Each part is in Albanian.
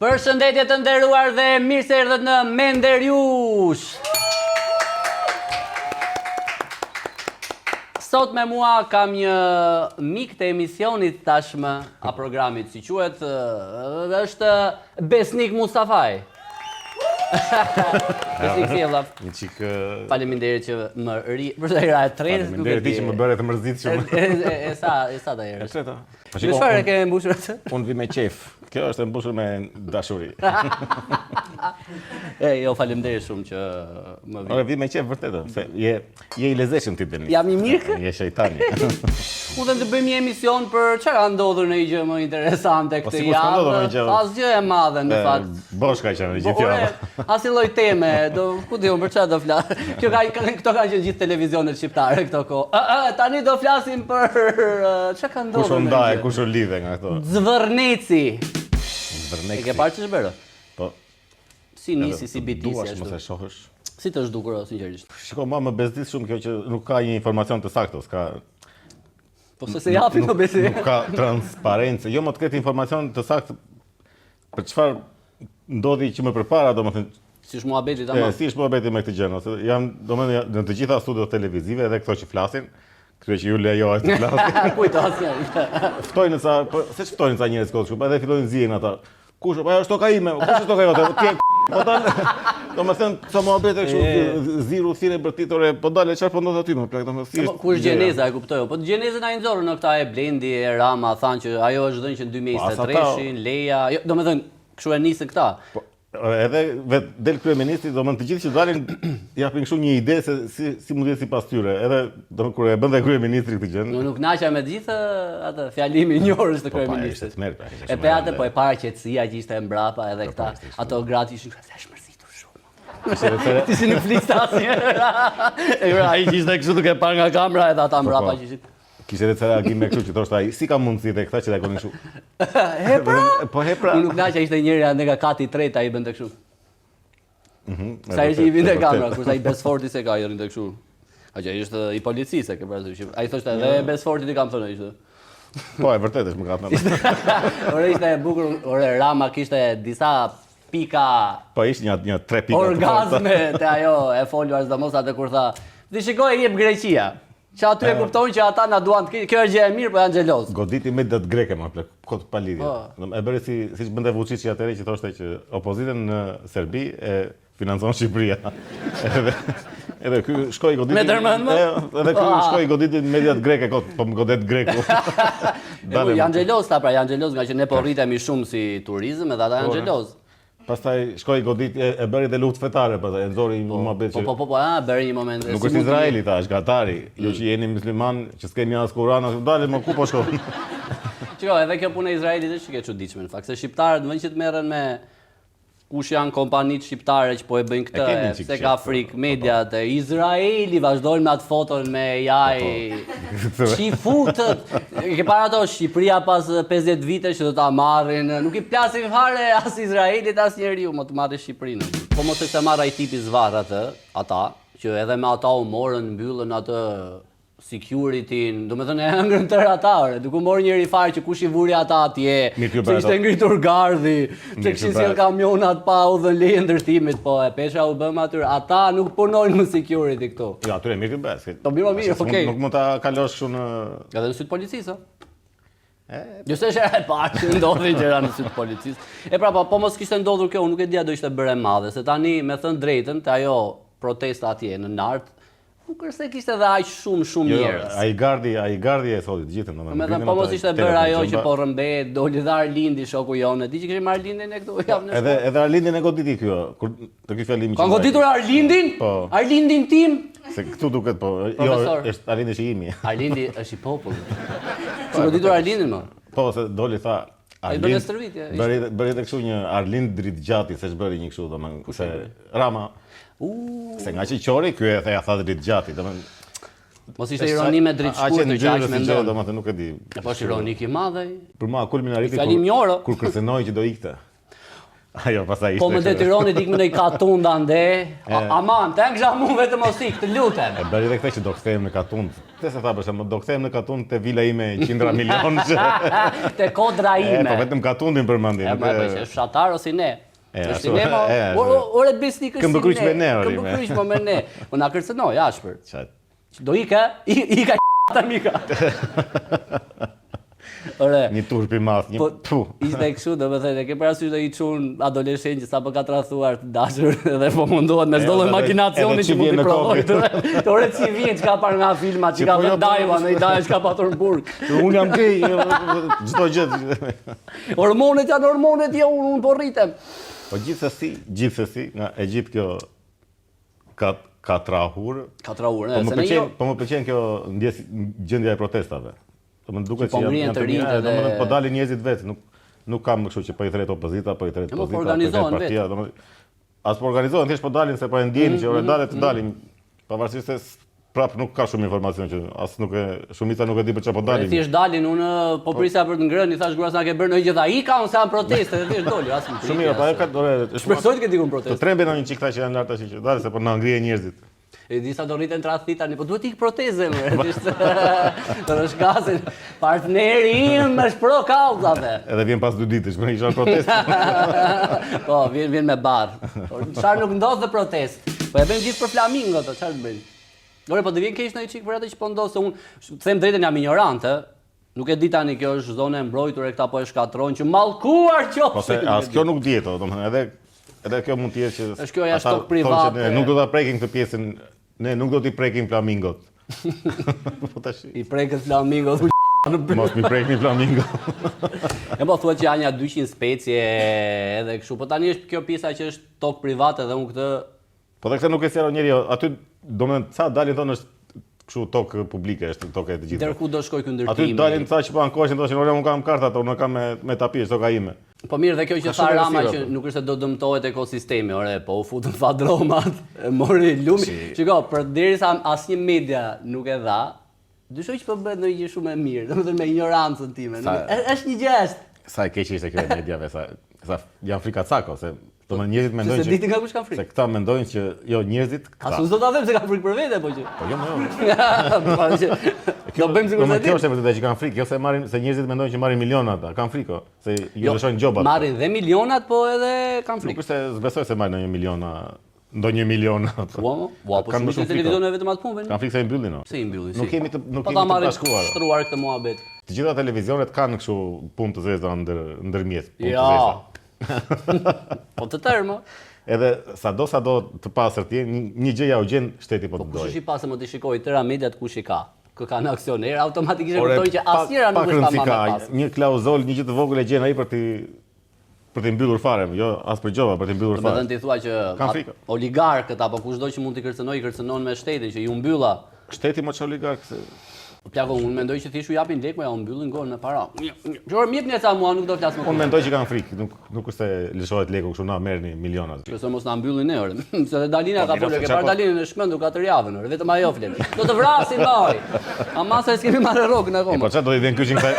Përshëndetje të nderuar dhe mirë se erdhët në Menderjush. Sot me mua kam një mik të emisionit tashmë, a programit si quhet, është Besnik Mustafaj. Besnik si e vllaf. Një çik. Faleminderit që më ri, përsa era e tretë, nuk e di. Faleminderit që më bëre të mërzitshëm. E sa da herë. E treta. Çfarë ke mbushur atë? Unë vi me qef. Kjo është e mbushur me dashuri. Jo, faleminderit shumë që më vi. Ore vi me qef vërtet, se je I lezetshëm ti Denis. Jam I mirë? Je shejtani. Mundem të bëjmë një emision për çfarë ka ndodhur në një gjë më interesante këtë javë. Asgjë e madhe në fakt. Bosh ka qenë gjithë javë. Asnjë lloj teme, ku diun për çfarë do flas. Këto kanë qenë gjithë televizionet shqiptare këto kohë. Tani do flasim për çfarë ka ndodhur. Kush u ndaje, kush u lidhe nga këto. Zvërneci. Zvërneci. E ke parë ç'është bërë? Po. Si nisi si bitisi ashtu. ashtu. Mos e shohësh. Si të zhdukur sinqerisht. Shiko, mua më bezdis shumë kjo që nuk ka një informacion të saktë, s'ka. Po se japin do besi. Nuk ka transparencë. Jo më të ketë informacion të saktë për çfarë ndodhi që më përpara, domethënë si është muhabeti tamam. Si është muhabeti me këtë gjë, ose janë domethënë në të gjitha studiot televizive edhe këto që flasin, këto që ju lejohet të flasin. Kujto asnjë. Ftojnë sa, po se ftojnë sa njerëz këtu, edhe fillojnë zihen ata. Kush, po ajo është toka ime, kush është toka jote? Ti po dal. Domethënë sa muhabete kështu ziru thirrë bërtitore, po dalë çfarë po ndodh aty më plak, domethënë si. Kush gjeneza e kuptoj, po gjeneza na I nxorën në këta e Blendi, e Rama, thanë që ajo është dhënë që në 2023-shin, Leja, jo, domethënë kështu e nisën këta. Po edhe vet del kryeministri, domethënë të gjithë që dalin japin kështu një ide se si mund të jetë sipas tyre. Edhe domethënë kur e bën dhe kryeministri këtë gjë. Nuk naqa me të gjithë atë fjalimin e njohur të kryeministrit. E pe atë po e para qetësia që ishte mbrapa edhe këta, ato gratë ishin kështu mërzitur shumë. Ti si nuk fliste asnjëherë. Ai ishte kështu duke parë nga kamera edhe ata mbrapa që ishin. Kishte edhe reagim me kështu që thoshte ai, si ka mundësi te këta që ta konin kështu. Hepra? Po hepra. Unë nuk naqa ishte njëri ande nga kati I tretë ai bënte kështu. Sa herë që I vinte kamera, kurse ai Besforti se ka I rinte kështu. Aq ai ishte I policisë ke parasysh. Ai thoshte edhe Besfortit I kam thënë ishte. Po e vërtetë është më ka thënë. Ore ishte e bukur, ore Rama kishte disa pika. Po ishte një 3 pika. Orgazme te ajo e foluar sidomos atë kur tha, "Ti shikoj jep Greqia." Që aty e kuptojnë që ata na duan, kjo është gjë e mirë, po janë xheloz. Goditi me dat greke më plak, kot pa lidhje. E bëri siç bënte Vučići atëherë që thoshte që opozitën në Serbi e financon Shqipëria. Edhe ky shkoi goditi. Me dërmend. Edhe ky shkoi goditi me dat greke kot, po më godet greku. Janë xheloz ta pra, janë xheloz nga që ne po rritemi shumë si turizëm edhe ata janë xheloz. Pastaj shkoi godit e bëri dhe luftë fetare, pastaj e nxori një muhabet që. Po, bëri një moment. Nuk është Izraeli tash, Katari. Jo që jeni musliman, që s'kemi as Kur'an, dalë më ku po shkon. Çka, edhe kjo punë e Izraelit është që ke çuditshme në fakt, se shqiptarët vënë që të merren me kush janë kompanitë shqiptare që po e bëjnë këtë, se ka frikë mediat, Izraeli vazhdojnë me atë foton me AI. Çi futët. Ke para ato Shqipëria pas 50 vite që do ta marrin, nuk I plasin fare as Izraelit as njeriu, më të marrë Shqipërinë. Po mos e të marr ai tipi zvarr ata, që edhe me ata u morën, mbyllën atë security-n, domethënë e hëngrën tërë ata, duke morë njëri fare që kush I vuri ata atje, që ishte ngritur gardhi, që kishin sjell kamionat pa u dhënë leje ndërtimit, po e pesha u bëm aty, ata nuk punojnë në security këtu. Ja, aty mirë bëhet. Po mirë, okay. Nuk mund ta kalosh kështu në edhe në syt policisë. Jo se është e parë që ndodhi gjëra në syt policisë. E pra, po mos kishte ndodhur kjo, nuk e dia do ishte bërë e madhe, se tani me thënë drejtën, te ajo protesta atje në Nart, nuk është se kishte edhe aq shumë njerëz. Ai gardi e thotë të gjithën, domethënë. Po mos ishte bërë ajo që po rrëmbehet, doli dhe Arlindi shoku jonë. Di që kishim Arlindin e këtu javën e shkuar. Edhe Arlindin e goditi kjo, kur të ky fjalimi. Ka goditur Arlindin? Po. Arlindin tim? Se këtu duket po. Jo, është Arlindi është I imi. Arlindi është I popullit. Ka goditur Arlindin më? Po, se doli tha ai bën stërvitje. Bëri tek kështu një Arlind Dritgjati, se ç'bëri një kështu domethënë, se Rama. Se nga që qori, ky e ja tha Dritgjati, domethënë. Mos ishte ironi me Dritshkurtër që aq mendon. Domethënë nuk e di. Po është ironik I madh ai. Për mua kulminariti kur kërcënoi që do ikte. Ajo pastaj ishte. Po më detyroni dikmë në i katunda ande. Aman, të kisha mu vetëm osik, të lutem. E bëri edhe këtë që do kthejmë në katund. Te se tha për shembull, do kthejmë në katund te vila ime 100 milion. Te kodra ime. Po vetëm katundin përmendin. Po që është fshatar ose ne. Është ne mo. Ore besnik është. Këmbëkryq me ne. Këmbëkryq me ne. Po na kërcënoi ashpër. Çat. Do ika ta mika. Ore, një turp i madh, një ishte kështu, domethënë, ke parasysh do i çun adoleshent që sapo ka tradhuar të dashur dhe po mundohet me çdo lloj makinacioni që mund të provojë. Ore si vjen çka par nga filma, çka vjen Daiva, në Italia çka patur në burg. Un jam gay, çdo gjë. Hormonet janë hormonet, jo unë po rritem. Po gjithsesi, nga e gjithë kjo ka trahur. Ka trahur, po më pëlqen kjo gjendja e protestave. Do më duket që janë të rinjtë dhe... Po dalin njerëzit vetë, nuk kam kështu që po i thret opozita, po i thret pozita, po i thret partia. As po organizohen, thjesht po dalin se po e ndjeni që ore dalet të dalin. Pavarësisht se prap nuk ka shumë informacion që as nuk e shumica nuk e di për çfarë po dalin. Thjesht dalin, unë po prisja për të ngrënë, i thash gruas na ke bërë ndonjë gjë tha, "Ika unë sa proteste", dhe thjesht doli, as nuk. Shumë mirë, po ajo ka ore. Shpresoj të ketë dikun protestë. Të trembin një çik tha që janë lart tash që dalin se po na ngrihen njerëzit. E disa do rriten tradhti tani, po duhet ik proteze më. Të shkasin partneri im është pro kauzave. Edhe vjen pas 2 ditësh, më isha protestë. Po, vjen me barr. Çfarë nuk ndodh dhe protest. Po e bëjmë gjithë për flamingo ato, çfarë të bëjmë? Ore, po të vjen keq ndonjë çik për atë që po ndodh, se unë them drejtën jam ignorante. Nuk e di tani kjo është zonë e mbrojtur e këta po e shkatrojnë që mallkuar qofshin. Po se as kjo nuk dihet, domethënë edhe kjo mund të jetë që është kjo jashtë tok private. Nuk do ta prekim këtë pjesën. Ne nuk do t'i prekim flamingot. Po tash. I prekët flamingot. Mos mi prekim flamingot. E po thuhet që janë 200 specie edhe kështu. Po tani është kjo pjesa që është tok private dhe unë këtë. Po dhe këtë nuk e sqaron njeriu. Aty domethënë sa dalin thonë është kështu tok publike, është tokë e të gjithë. Deri ku do shkoj ky ndërtim? Aty dalin ca që po ankohen, thoshin, "Ore, unë kam kartë ato, unë kam me tapir, toka ime." Po mirë, dhe kjo që tha Rama që nuk është se do dëmtohet ekosistemi, ore, po u futën fat dromat, mori lumi. Shiko, përderisa asnjë media nuk e dha, dyshoj që po bëhet ndonjë gjë shumë e mirë, domethënë me ignorancën time. Është një gjest. Sa e keq ishte kjo e mediave, sa janë frikacako, se domethënë njerëzit mendojnë që se ditin nga kush ka frikë. Se këta mendojnë që jo njerëzit këta. Asu do ta them se ka frikë për vete po që. Po jo. Do bëjmë sikur se kjo është vërtet që kanë frikë, jo se marrin se njerëzit mendojnë që marrin miliona ata, kanë frikë, se ju lëshojnë gjobat. Marrin dhe milionat, po edhe kanë frikë. Nuk është se zbesoj se marrin ndonjë milion. Po, po shumë të televizionet vetëm atë punën. Kanë frikë se i mbyllin. Se i mbyllin. Nuk kemi të bashkuar. Shtruar këtë muhabet. Të gjitha televizionet kanë kështu punë të zeza ndërmjet, punë të zeza. Po të tërë, edhe sado të pasër ti, një gjë ja u gjen shteti po të dojë. Po kush i pasër më të shikoj tëra mediat kush i ka? Kë kanë aksioner, automatikisht e kuptojnë që asnjëra nuk është pa më pas. Një klauzol, një gjë të vogël e gjen ai për të mbyllur fare, jo as për gjova, për të mbyllur fare. Domethënë ti thua që oligarkët apo kushdo që mund t'i kërcënojë, kërcënon me shtetin që ju mbylla. Shteti më çon oligark se Plako, unë mendoj që thjesht u japin lek, ja u mbyllin gonë me para. Por më jepni sa mua, nuk do flas më. Unë mendoj që kanë frikë, nuk është se lëshohet leku kështu na merrni milionat. Që mos na mbyllin ne, orë. Se Dalina ka folur, ke parë Dalinën e shmendur 4 javën, orë, vetëm ajo flet. Do të vrasin moj. Ama sa s'kemi marrë rrogën akoma. Po çfarë do i vjen kyçin kësaj?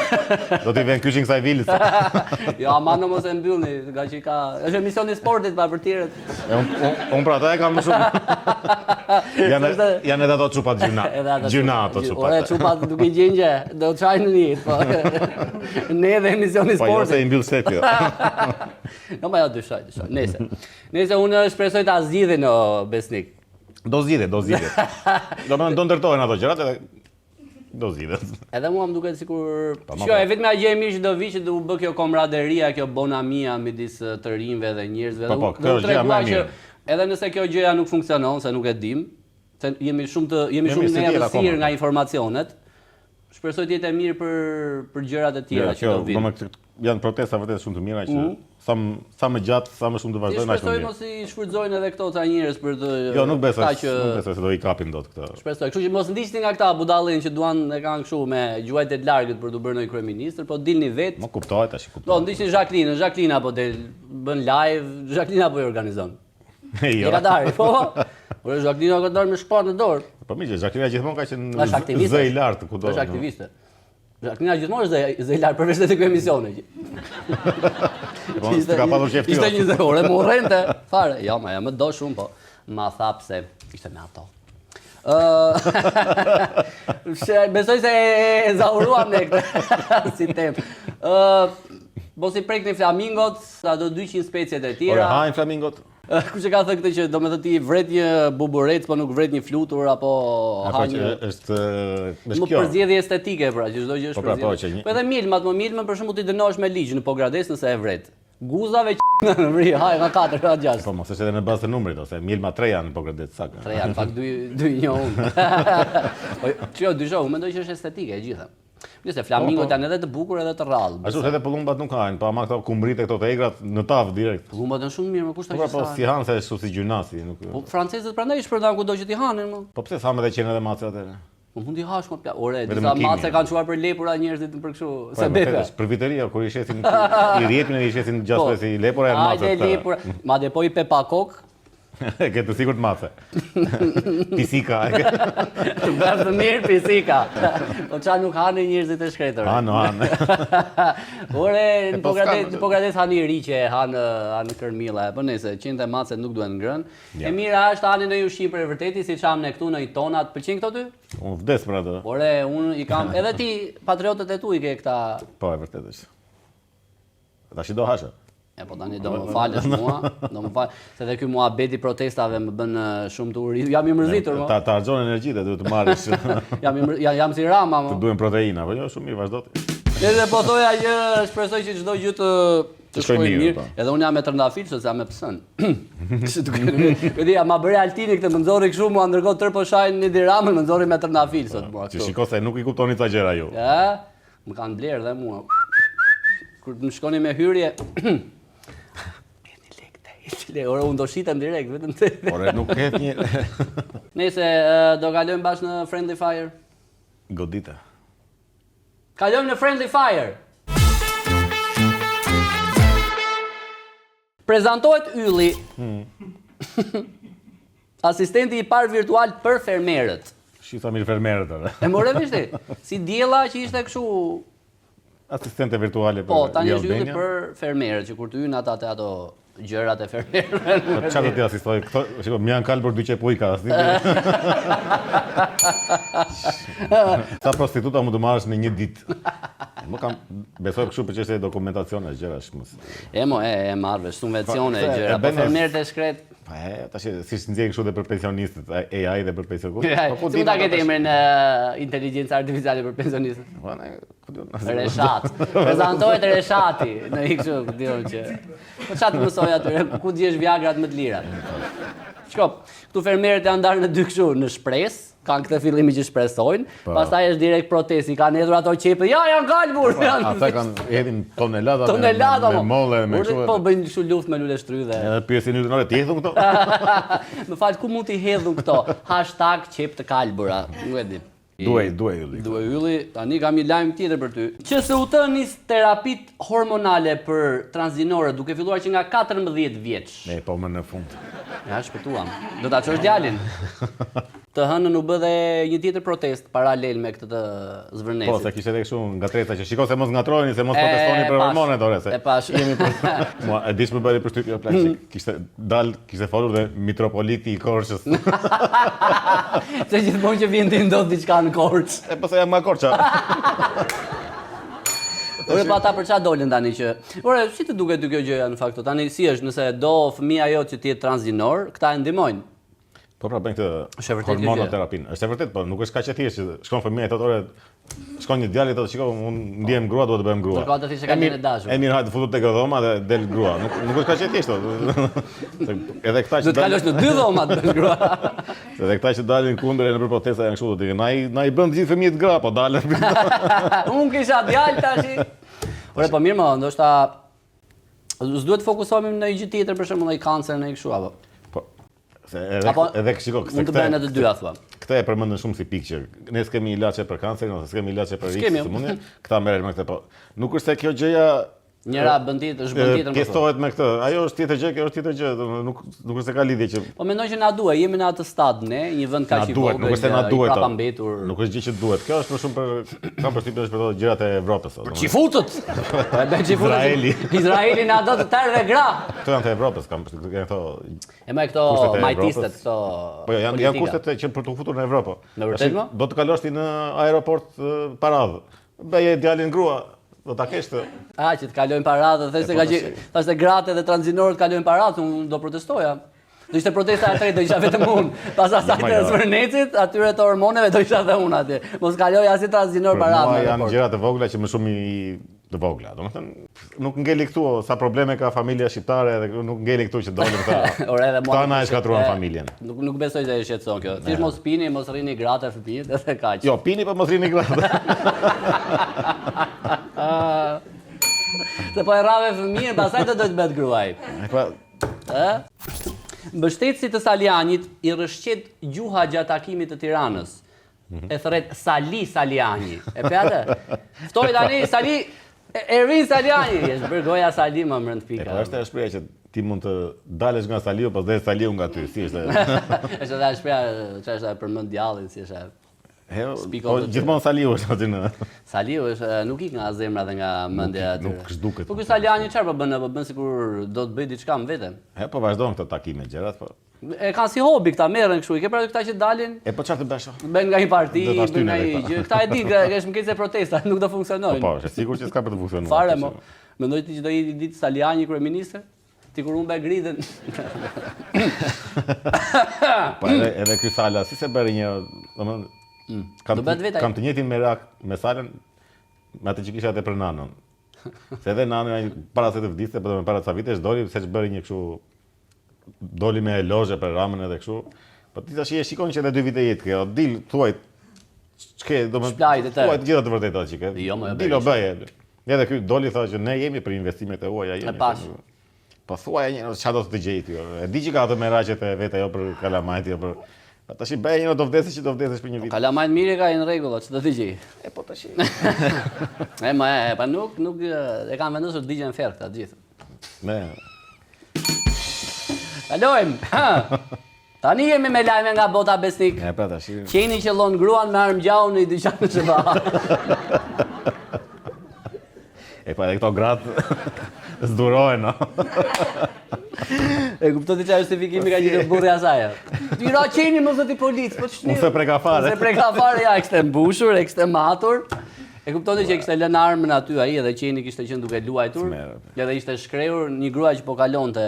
Do t'i vjen kyçin kësaj vilës. Jo, ama në mos e mbyllni, nga që ka. Është emisioni sportit pa për tjerët. Unë pra ata e kam më shumë. Janë edhe ato çupat gjuna ato çupat. Duke gjengje, do të çajnë një, po. Ne dhe emisioni sportit. Po jo se i mbyll shteti. Jo, ma jo dyshoj. Nëse unë shpresoj ta zgjidhin o Besnik. Do zgjidhet. Do ndërtohen ato gjërat edhe do zgjidhet. Edhe mua më duket sikur e vetëm gjë e mirë që do vi që do u bë kjo komraderia, kjo bonamia midis të rinjve dhe njerëzve. Po, kjo është gjë më e mirë. Edhe nëse kjo gjëja nuk funksionon, se nuk e dim, se jemi shumë në errësirë nga informacionet. Shpresoj të jetë e mirë për gjërat e tjera që do vinë. Janë protesta vërtet shumë të mira që sa më gjatë, sa më shumë të vazhdojnë aq më mirë. Shpresoj mos i shfrytëzojnë edhe këto ca njerëz për të. Jo, nuk besoj se do i kapin dot këtë. Shpresoj, kështu që mos ndiqni nga këta budallin që duan e kanë kështu me gjuajt e largët për të bërë ndonjë kryeministër, po dilni vetë. Mo kuptohet tash, kuptoj. Do ndiqni Jacqueline apo bën live, Jacqueline apo i organizon. Jo. E ka darë, po. Por Jacqueline ka darë me shpatë në dorë. Po mirë, Jacqueline gjithmonë ka qenë zë i lartë kudo. Është aktiviste. Jacqueline gjithmonë është dhe larë përveç të kjo emisione. Ka pasur qef Ishte 20 orë, më urrente, fare. Ja, më do shumë, po. Ma tha pse ishte me ato. Besoj se e zauruam ne këtë si temë. Mos i prekni flamingot, ato 200 speciet e tjera. Ore, hajnë flamingot? Kush e ka thënë këtë që do me thë ti vret një buburec, po nuk vret një flutur, apo ha një... është Më përzjedhje estetike, pra, që çdo gjë është përzjedhje. Po edhe milmat, për shembull ti dënohesh me ligj në Pogrades nëse e vret. Guzave në vri, haj, nga 4, nga 6. Po mos është edhe në bazë të numrit, ose milma 3 janë në Pogrades saktë. 3 janë, fakt 2-1 unë. Po, çjo dysho, unë mendoj që është estetike e gjitha. Nëse flamingot janë edhe të bukur edhe të rrallë. Ashtu edhe pullumbat nuk hajnë, pa ama këto kumbrit e këto të egrat në tavë direkt. Pullumbat janë shumë mirë, më kushta që sa. Po si hanë se është si gjynasi, nuk. Po francezët prandaj shpërndan kudo që t'i hanin më. Po pse thamë edhe qenë edhe mace atëre? Po mund t'i hash më pja. Ore, disa mace kanë çuar për lepura njerëzit për kështu se bepe. Për viteria kur i shesin i rjepin e i shesin gjasë si lepura e mace. Hajde lepura, madje po i pepa kok. Ke të sigurt mace. Pisika. Bërë të mirë pisika. Po qa nuk hanë njerëzit e shkretër. Hanë. Ore, në Pogrades hanë i riqe, hanë kërmila. Po nëse, qinte macet nuk duhen ngrënë. E mira është hanë në ushqim për e vërteti, si qamë ne këtu në i tonat. Pëlqen këto ty? Unë vdes për atë. Ore, unë i kam, edhe ti patriotët e tu i ke këta... Po, e vërtet është. Tash i do hashe. E po tani do më falësh mua, se dhe ky muhabeti protestave më bën shumë të uri. Jam i mërzitur mo. Ta harxhon energjitë, duhet të marrësh. Jam si Rama mo. Të duhen proteina, po jo shumë mirë, vazhdo ti. Edhe po thoja që shpresoj që çdo gjë të shkojë mirë. Edhe unë jam me trëndafil, se jam me psën. Kështu duket. Vetë ma bëri Altini këtë më nxorri kështu mua ndërkohë tërë po shajnë në Diramën, më nxorri me trëndafil sot mua. Ti shikoj se nuk i kuptoni ca gjëra ju. Më kanë blerë dhe mua. Kur më shkoni me hyrje ora unë do shitem direkt, vetëm të... Ore, nuk ket një... Nëse do kalojmë bashkë në Friendly Fire. Godita. Kalojmë në Friendly Fire. Prezantohet Ylli. Asistenti i parë virtual për fermerët. Shisa mirë fermerët, ore. E more vishti? Si diella që ishte kështu... Asistente virtuale për Po, tani është Ylli për fermerët, që kur të hynë ata të ato... gjërat e fermerëve. Qa do t'i asistoj? Shiko, më janë kalë për 2 qepujka. Sa prostituta mu të marrësh në një ditë. Më kam besoj kështu për çështje dokumentacione, gjëra shumë. E marrë, subvencione, gjëra, po fermerët e shkret. Pa tash si nxjerrin kështu dhe për pensionistët, AI dhe për pensionistët. Po si mund ta ketë emrin inteligjencë artificiale për pensionistët? Po ne, Reshat. Prezantohet Reshati në kështu, diun që. Po çfarë të mësoj aty? Ku djesh Viagrat më të lira? Shko, këtu fermerët janë ndarë në 2 kështu, në shpresë, kanë këtë fillimi që shpresojnë, pastaj është direkt protesti, kanë hedhur ato qepë, ja janë kalbur. Ata kanë hedhin tonelada me molle me kështu. Po bëjnë kështu luftë me lule shtrydhe. Edhe pyesin ytënore, ti hedhun këto? Më fal, ku mund t'i hedhun këto? #qep të kalbura. Nuk e di. Duaj Ylli. Duaj Ylli, tani kam një lajm tjetër për ty. QSUT nis terapit hormonale për transgjinorët duke filluar që nga 14 vjeç. Po më në fund. Ja, shpëtuam. Do ta çosh djalin. Të hënën u bë dhe një tjetër protest paralel me këtë të zvërnesit. Po, se kishte edhe kështu ngatreca që shiko se mos ngatrojeni, se mos protestoni për hormonet ore se. E pash. Jemi për. Mua e dish më bëri përshtypje plak që kishte folur dhe mitropoliti i Korçës. Se gjithmonë që vjen ti ndodh diçka në Korçë. E po se jam nga Korça. Ore pa ata për çfarë dolën tani që. Ore, si të duket kjo gjëja në fakt? Tani si është nëse do fëmia jote që të jetë transgjinor, këta e ndihmojnë. Po pra bën këtë hormonoterapinë. Është e vërtet, po nuk është kaq e thjeshtë që shkon fëmia thotë ore shkon një djalë thotë shikoj unë ndiem grua duhet të bëhem grua. Ka të thishë kanë në dashur. E mirë hajtë futu tek dhoma dhe del grua. Nuk është kaq e thjeshtë. Edhe këta që do të kalosh në 2 dhoma të bësh grua. Edhe këta që dalin kundër në për protesta janë kështu thotë na i bën të gjithë fëmijët gra, po dalën. Unë kisha djalë tash. Ore po mirë më, ndoshta s'duhet të fokusohemi në një gjë tjetër për shembull në kancer në kështu apo. Se edhe shiko këtë. Mund të bëjnë të dyja thua. Këtë e përmendën shumë si pikë që ne s'kemi ilaçe për kancerin ose s'kemi ilaçe për sëmundjen, këta merren me këtë po. Nuk është se kjo gjëja Njëra bën tjetër, është bën tjetër. Pjesohet me këtë. Ajo është tjetër gjë, kjo është tjetër gjë, nuk është se ka lidhje që. Po mendoj që na duhet, jemi në atë stad ne, një vend kaq i vogël. Nuk është se na duhet. Prapa mbetur. Nuk është gjë që duhet. Kjo është më shumë kam përshtypjen është për ato gjërat e Evropës. Çifutët. Po e bën çifutët. Izraeli na do të tërë dhe gra. Këto janë të Evropës, kam përshtypjen këto. E më këto majtistet, këto. Po janë kushtet që për të futur në Evropë. Në vërtet më? Do të kalosh ti në aeroport paradh. Bëje djalin grua. Do ta kesh të. Që të kalojnë paradë, thashë gratë dhe tranzinorët kalojnë paradë, unë do protestoja. Do ishte protesta e tretë, do isha vetëm unë. Pas asaj të Zvernecit, atyre të hormoneve do isha dhe unë atje. Mos kaloj as i tranzinor paradë. Janë gjëra të vogla që më shumë të vogla. Domethënë, nuk ngeli këtu sa probleme ka familja shqiptare dhe nuk ngeli këtu që dolën këta. Këta na e shkatruan familjen. Nuk besoj se e shqetëson kjo. Thjesht mos pini, mos rrini gratë fëmijët edhe kaq. Jo, pini po mos rrini gratë. Se po e rave fëmijën, pastaj do të bëhet gruaj. Mbështetësi të Salianit i rrëshqet gjuha gjatë takimit të Tiranës. E thret Saliani. E peate? Ftoi tani Sali Ervin Saliani, është bërë goja Sali më rënd pika. Po është e shpreha që ti mund të dalësh nga Saliu, pas dhe Saliu nga ty, si është. Është edhe e shpreha që është përmend djallin, si është. Po gjithmonë Saliu është aty në. Saliu është nuk ik nga zemra dhe nga mendja aty. Nuk zhduket. Po ky Saliani çfarë po bën? Po bën sikur do të bëj diçka me veten. Po vazhdon këto takime gjërat, po. E kanë si hobi këta, merren kështu. I ke parë këta që dalin? Po çfarë të bësh? Bën nga një parti, bën nga një gjë. Këta e din, kesh më keq se protesta, nuk do funksionojnë. Po, është sigurt që s'ka për të funksionuar. Fare mo. Mendoj ti që do jetë ditë Saliani kryeminist? Ti kur unë gridhen. Po edhe ky Sala, si se bëri një, domethënë kam të njëjtin merak me Salën me atë që kisha atë për nanën. Se edhe nanën para se të vdiste, po para ca vitesh doli se ç'bëri një kështu doli me elozhe për Ramën edhe kështu. Po ti tash e shikon që edhe 2 vite jetë kjo. Dil thuaj ç'ke, domethënë thuaj të gjitha të vërteta që ke. Jo, më dilo bëje. Edhe ky doli tha që ne jemi për investimet e huaja jemi. Po thuaj një çfarë do të gjej ti. E di që ka ato meraqet e vet ajo për kalamajt, jo për tash i bëj një do vdesësh që do vdesësh për një vit. Kalamajt mirë ka në rregull, ç'do të gjej. Po tash. Pa nuk e kanë vendosur të digjen ferr këta të gjithë. Ne. Kalojmë. Tani jemi me lajme nga bota besnik. Pa tash. Qeni që llon gruan me armgjau në dyqan të çeva. Pa edhe këto gratë zdurohen, no? E kupton ti çfarë justifikimi ka gjithë burri asaj. Ti ra qeni mos do ti policë, po ç'ni. Unë se preka fare. Se preka fare ja, kishte mbushur, e kishte matur. E kupton ti që kishte lënë armën aty ai edhe qeni kishte qenë duke luajtur. Edhe ishte shkrehur një grua që po kalonte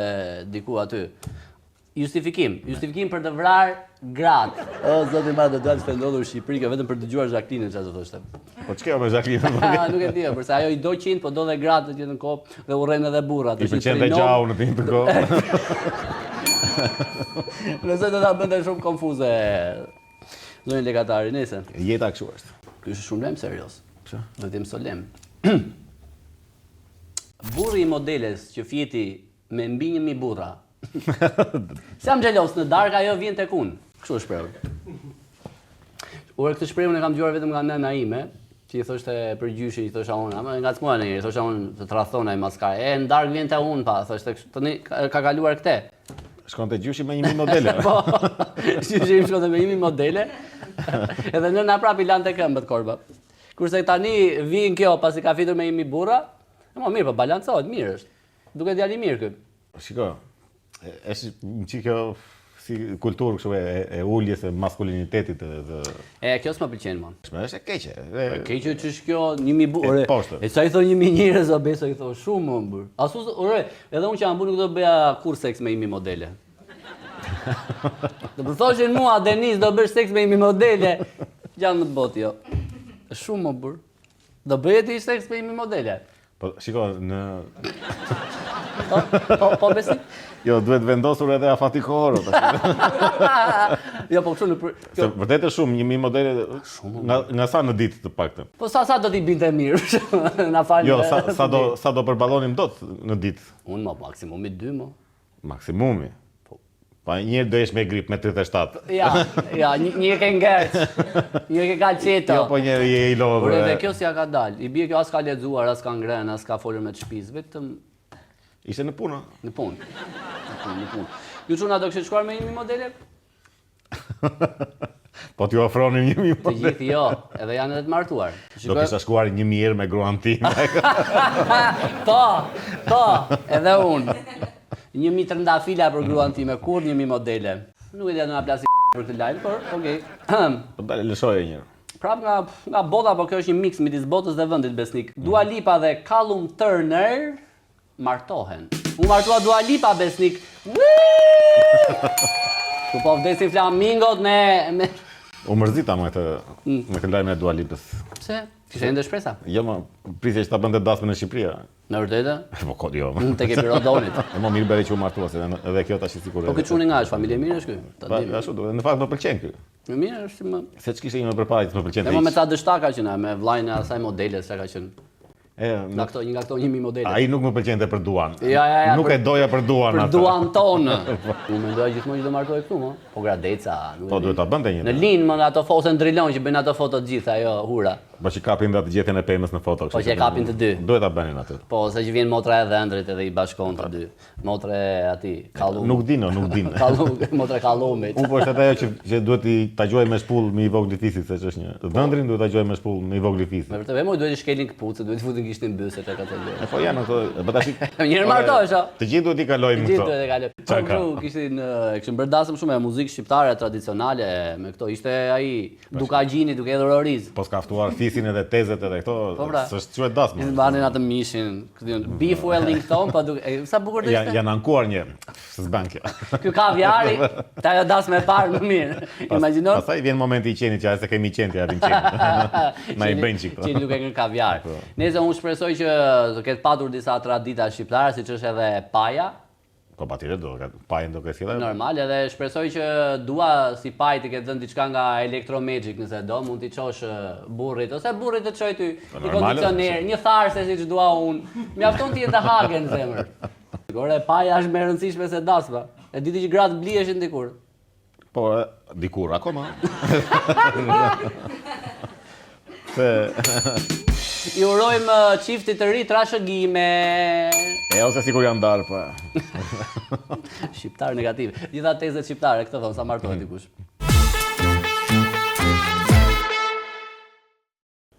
diku aty. Justifikim për të vrarë gratë. O zoti i madh, do të ndodhur në Shqipëri kjo vetëm për të dëgjuar Jacqueline çfarë do thoshte. Po ç'ke me Jacqueline? Nuk e di, përse ajo i do qint, po do dhe gratë të jetë në kopë dhe urren edhe burrat. I pëlqen dhe gjau në tim të kohë. Nëse do ta bënte shumë konfuze. Zonën legatari, nëse. Jeta kështu është. Ky është shumë lem serioz. Do të them solem. Burri i modeles që fjeti me mbi 1000 burra. Se jam xhelos në darkë ajo vjen tek unë. Kështu është shprehur. Ora këtë shprehun e kam dëgjuar vetëm nga nëna ime, që i thoshte për gjyshin, i thosha unë, ama ngacmuar ndonjëherë, thosha unë të tradhton ai maskare. E në darkë vjen te unë pa, thoshte kështu. Tani ka kaluar këtë. Shkonte gjyshi me 1000 modele. Po. Gjyshi shkonte me 1000 modele. Edhe nëna prapë i lante këmbët korba. Kurse tani vjen kjo pasi ka fitur me 1000 burra, më mirë, po balancohet, mirë është. Duket djalë i mirë ky. Shiko. Është një çikë si kulturë kështu e uljes së maskulinitetit edhe. Kjo s'më pëlqen më. Është e keqe. E keqe ç'është kjo 1000 burrë. E sa i thon 1000 njerëz o beso i thon shumë më. Asu ore, edhe unë që ambu nuk do bëja kur seks me 1000 modele. Do të thoshin mua Denis do bësh seks me 1000 modele. Gjanë në botë jo. Është shumë më burr. Do bëje ti seks me 1000 modele. Po shiko në Po besi? Jo, duhet vendosur edhe afati kohoro tash. Jo, po kështu në Se vërtet është shumë 1000 modele nga sa në ditë të paktën. Po sa do t'i binte mirë. Na fal. Jo, sa do përballonim dot në ditë. Unë më maksimumi 2 më. Maksimumi. Pa njërë do jesh me grip me 37. Ja, një ke ngërç, një ke kalqeto. Jo, po njërë je i lodhë. Por edhe kjo si ja ka dalë. I bie kjo as ka lexuar, as ka ngrenë, as ka folur me të shtëpisë, vetëm ishte në punë. në punë. Në punë. Ju çuna do kishit shkuar me një modele? Po t'ju ofronin 1000 Të gjithë jo, edhe janë edhe të martuar. Do kisha shkuar 1000 herë me gruan time. Po, edhe unë. 1000 trëndafila për gruan time, kur 1000 modele. Nuk e di na plasi për këtë lajm, por okay. Po dalë lëshoje njërë. Prap nga bota, por kjo është një mix midis botës dhe vendit besnik. Dua Lipa dhe Callum Turner martohen. U martua Dua Lipa besnik. Ku po vdesin flamingot me U mërzita me këtë lajme e Dua Lipës. Pse? Kishte ende shpresa? Jo, ma prisje që ta bënte dasme në Shqipëria. Në vërtetë? Po kod jo. Tek e Pirodonit. E më mirë bëre që u martua, se edhe kjo tash sikur. Po ky çuni nga është familje mirë është ky. Ta dim. Ashtu do, në fakt më pëlqen ky. Më mirë është si më. Se ç'kishte një më përpara që më pëlqen. Ne më me ta dështaka që na me vllajën e asaj modele çka ka qenë. Një nga këto 1000 modele. Ai nuk më pëlqente për Duan. Ja, Nuk e doja për Duan për atë. Duan tonë. Unë mendoja gjithmonë që do martohej këtu, mo. Po gradeca, nuk Po e di. duhet ta bënte një. Në linë më ato fosën drilon që bëjnë ato foto të gjitha, ajo hura. Po që kapin dhe atë gjetjen e pemës në foto. Po që e kapin të dy. Duhet ta bënin atë. Po, se që vjen motra e dhëndrit edhe i bashkon të dy. Motra e ati, Kallum. Nuk dino. Motra Kallumit. Unë po është ajo që duhet i ta gjuaj me shpull me i vogël fisit, se ç'është një. Dhëndrin duhet ta gjuaj me shpull me i vogël fisit. Me vërtet, moj duhet i shkelin këpucë, duhet i futin gishtin byse çka ka të lë. Po janë ato, po tash. Njëherë martohesh, a? Të gjithë duhet i kalojmë Gjithë këto. duhet e kaloj. Çka ka? Kishin bërë dasëm shumë me muzikë shqiptare tradicionale me këto. Ishte ai Dukagjini duke hedhur oriz. Po s'ka ftuar fisin edhe tezet edhe këto, pra. s'është quhet dasmë. Ishte mbanin atë mishin, beef Wellington, pa duke sa bukur do ishte. Janë ankuar një, s'ban kjo. Ky kaviari, ta ajo dasmë e parë më mirë. Imagjino. Pastaj vjen momenti i qenit që se kemi qenë ja vin qenin. Na i bëjnë çik. Qeni duke ngër kaviar. Nëse unë shpresoj që të ketë patur disa tradita shqiptare, siç është edhe paja. Po patjetër do, pajën do këtë sjellë. Normal, edhe shpresoj që dua si paj të ketë dhënë diçka nga Electromagic nëse do, mund t'i çosh burrit ose burrit të çoj ty një kondicioner, një tharse siç dua unë. Mjafton ti të hagen në zemër. Ore paja është më e rëndësishme se dasma. E diti që gratë bliheshin dikur. Po, dikur akoma. Se I urojmë çiftit të ri trashëgime. ose sikur janë darë, po. Shqiptar negativ. Gjitha tezet shqiptare, këtë thonë, sa martohet dikush.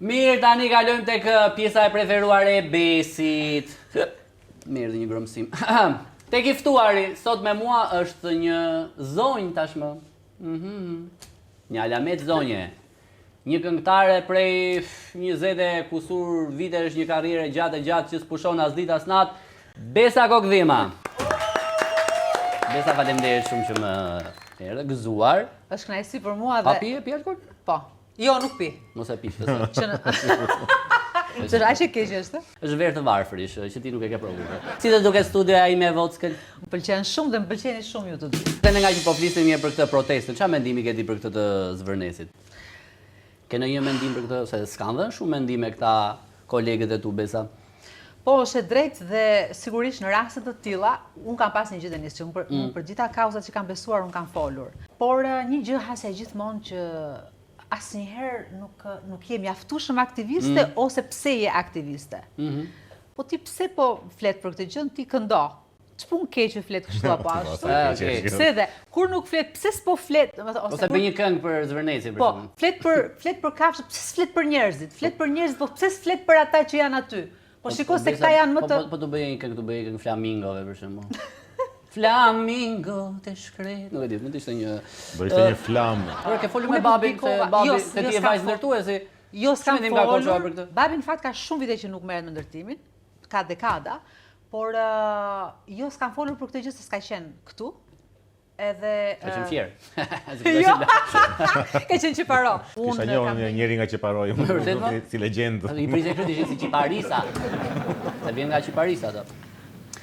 Mirë, tani kalojmë tek pjesa e preferuar e Besit. Mirë, dhe një grëmësim. Tek i ftuari, sot me mua është një zonjë tashmë. Një alamet zonje. Një këngëtare prej 20 e kusur vitesh, një karrierë gjatë që s'pushon as ditë as natë. Besa Kokdhima. Besa, faleminderit shumë që më erdhe gëzuar. Është kënaqësi për mua dhe... Pa pi alkool? Po. Jo, nuk pi. Mos e pi. Që aq e keq është? Është verë të varfërish, që ti nuk e ke provuar. Si të duket studioja ime e Vockël? Më pëlqen shumë dhe më pëlqeni shumë ju të dy. Dhe nga që po flisim mirë për këtë protestë, çfarë mendimi ke ti për këtë të zvërnesit? Ke ndonjë mendim për këtë, se s'kan dhënë shumë mendime këta kolegët e tu, Besa? Po, është e drejtë dhe sigurisht në raste të tilla, unë kam pas një gjë Denis, që unë për gjitha kauzat që kam besuar, unë kam folur. Por një gjë hasja gjithmonë që asnjëherë nuk je mjaftueshëm aktiviste ose pse je aktiviste. Po ti pse po flet për këtë gjë, ti këndo. Ç'pun keq që flet kështu apo ashtu? Pse dhe kur nuk flet, pse s'po flet? Ose bëj një këngë për Zvërnesin për shembull. Po, flet për kafshë, pse s'flet për njerëzit? Flet për njerëzit, po pse s'flet për ata që janë aty? Po shiko se këta janë më të... Po të bëj një këngë flamingove për shembull. Flamingo të shkret. Nuk e di, mund të ishte një... Do ishte një flamë. Por ke folur me babin, se ti e vajzë ndërtuesi. Jo, s'kam folur. Babi në fakt ka shumë vite që nuk merret me ndërtimin, ka dekada, por jo s'kam folur për këtë gjë se s'ka qenë këtu. Edhe... Ka qenë fjerë. Jo, ka qenë Qiparo. Kisha njëri nga Qiparoi, si legjendë. I prisë këtë ishin si Qiparisa. Se vjen nga Qiparisa ato.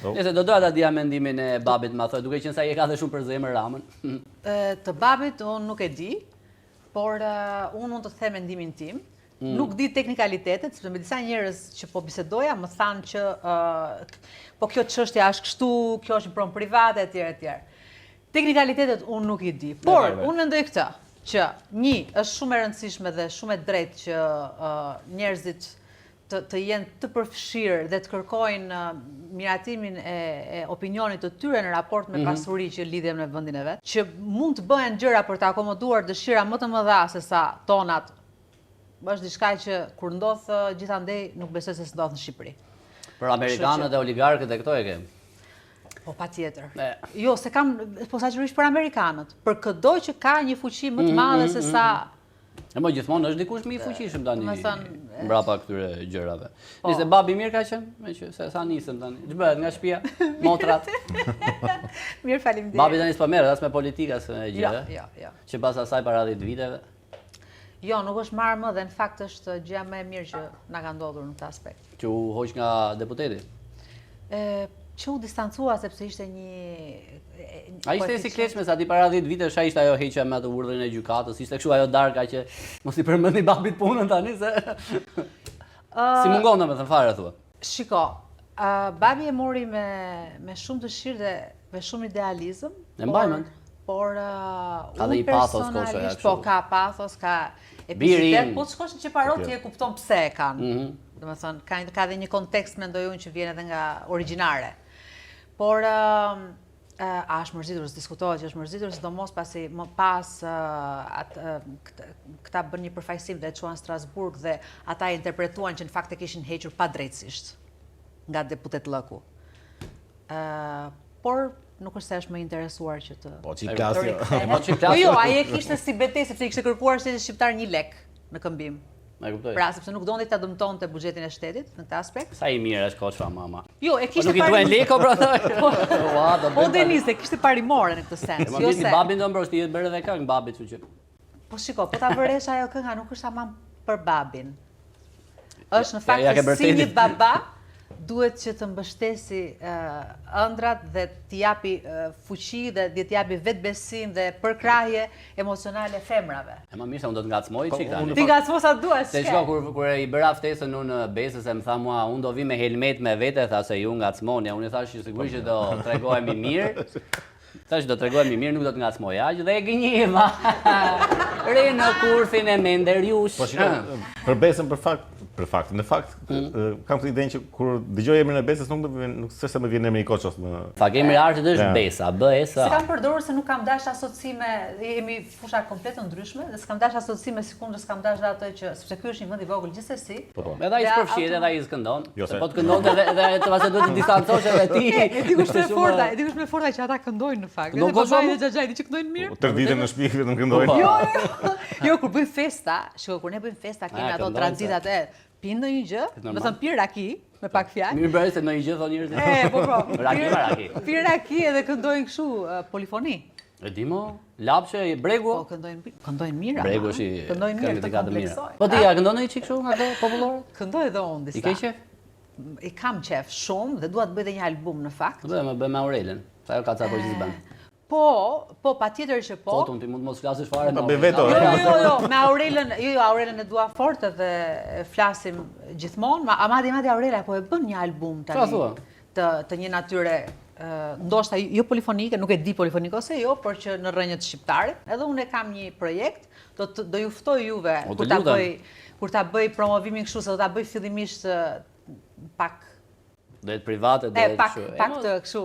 Nëse do doja ta dija mendimin e babit, ma thoj, duke qenë sa i ka dhe shumë për zemër Ramën. Të babit unë nuk e di, por unë mund të them mendimin tim. Nuk di teknikalitetet, sepse me disa njerëz që po bisedoja më thanë që po kjo çështja është kështu, kjo është një pronë private etj etj. Teknikalitetet unë nuk I di, por unë mendoj këtë, që është shumë e rëndësishme dhe shumë e drejtë që njerëzit të jenë të përfshirë dhe të kërkojnë miratimin e opinionit të tyre në raport me pasuri që lidhjem në vendin e vet, që mund të bëhen gjëra për të akomoduar dëshira më të mëdha se sa tonat, është diçka që kur ndodh gjithandej nuk besoj se s'ndodh në Shqipëri. Për amerikanët e oligarkët e këto e ke? Po patjetër. Jo, se kam posaçërisht për amerikanët, për çdo që ka një fuqi më të madhe se sa Mo gjithmonë është dikush më I fuqishëm tani mbrapa këtyre gjërave. Nëse babi mirë ka qenë, se sa nisëm tani. Ç'bëhet nga shtëpia? Motrat. Mirë, faleminderit. Babi tani s'po merret as me politika se e gjë. Jo. Që pas asaj para 10 viteve. Jo, nuk është marrë më dhe në fakt është gjëja më e mirë që na ka ndodhur në këtë aspekt. Që u hoq nga deputeti. Që u distancua sepse ishte një A ishte e sikletshme sa ti para 10 vitesh ishte ajo heqja me atë urdhrin e gjykatës, ishte kështu ajo darka që mos I përmendi babit punën tani se si mungon domethënë fare thua. Shiko, babi e mori me shumë dëshirë dhe me shumë idealizëm. E mbajmën. Por ka dhe I pathos personalisht, po ka pathos, ka epicitet, po të shkosh në Qeparoti e kupton pse e kanë. Domethënë ka dhe një kontekst mendoj unë që vjen edhe nga origjinare. Por a është mërzitur, diskutohet që është mërzitur, sidomos pasi më pas këta bën një përfaqësim dhe e çuan Strasburg dhe ata interpretuan që në fakt e kishin hequr padrejtësisht nga deputet Lëku. Por nuk është se është më interesuar që të... Po që I plasjo. Po jo, ai e kishte si betejë sepse I kishte kërkuar shtetit shqiptar 1 lek në këmbim. Pra, sepse nuk donte ta dëmtonte buxhetin e shtetit në këtë aspekt. Sa I mirë është koçfa mama. Jo, e kishte nuk I duhen leko pra. Po Denis, e kishte parimore në këtë sens. Jo se babin do mbroshti I bërë edhe këngë babit, kështu që. Po shiko, po ta vëresh ajo kënga nuk është tamam për babin. Është në fakt se si një baba duhet që të mbështesi ëndrat dhe t'i japi fuqi dhe t'i japi vetbesim dhe përkrahje emocionale femrave. E më mirë se unë do të ngacmoj çik tani. Ti ngacmo sa duash. Se shko kur I bëra ftesën unë Besës e më tha mua unë do vi me helmet me vete, tha se ju ngacmoni. Unë I thash sigurisht që do tregohemi mirë. Thash do tregohemi mirë, nuk do të ngacmoj aq dhe e gënjeva. Re në kursin e Menderiush. Po shikoj, për Besën në fakt kam këtë idenë që kur dëgjoj emrin e Besës nuk s'është se më vjen emri I Koços më. Fakt emri artit është Besa, B-E-S-A. Se kam përdorur se nuk kam dash asocime, jemi fusha komplet ndryshme dhe s'kam dash asocime sikundër s'kam dash dhe ato që sepse ky është një vend I vogël gjithsesi. Edhe ai s'përfshihet, edhe ai s'këndon. Po të këndonte edhe të vase duhet të distancosh edhe ti. E di kush më forta që ata këndojnë në fakt. Edhe babai dhe xhaxhai që këndojnë mirë. Tër ditën në shtëpi vetëm këndojnë. Jo, kur bëjmë festa, shiko kur ne bëjmë festa kemi ato tranzitat pinë ndonjë gjë, do thënë pirë raki, me pak fjalë. Mirë bëri se ndonjë gjë thonë njerëzit. Po. Raki. Pirë raki edhe këndojnë kështu polifoni. E di mo, lapshe, bregu. Po këndojnë mirë. Bregu është këndojnë mirë të kompleksojnë. Po ti ja këndon ndonjë çik kështu nga ato popullore? Këndoj edhe unë disa. I ke qef? I kam qef shumë dhe dua të bëj edhe një album në fakt. Bëj me Aurelen. Sa ajo ka ca poezisë bën. Po, patjetër që po. Foton ti mund mos flasësh fare me veto. Jo, me Aurelen, Aurelen e dua fort edhe flasim gjithmonë, madje Aurela po e bën një album tani të një natyre ndoshta jo polifonike, nuk e di polifonike ose jo, por që në rrënjët shqiptare. Edhe unë kam një projekt, do ju ftoj juve kur ta bëj promovimin kështu se do ta bëj fillimisht pak do jetë private, do jetë kështu. Pak të kështu.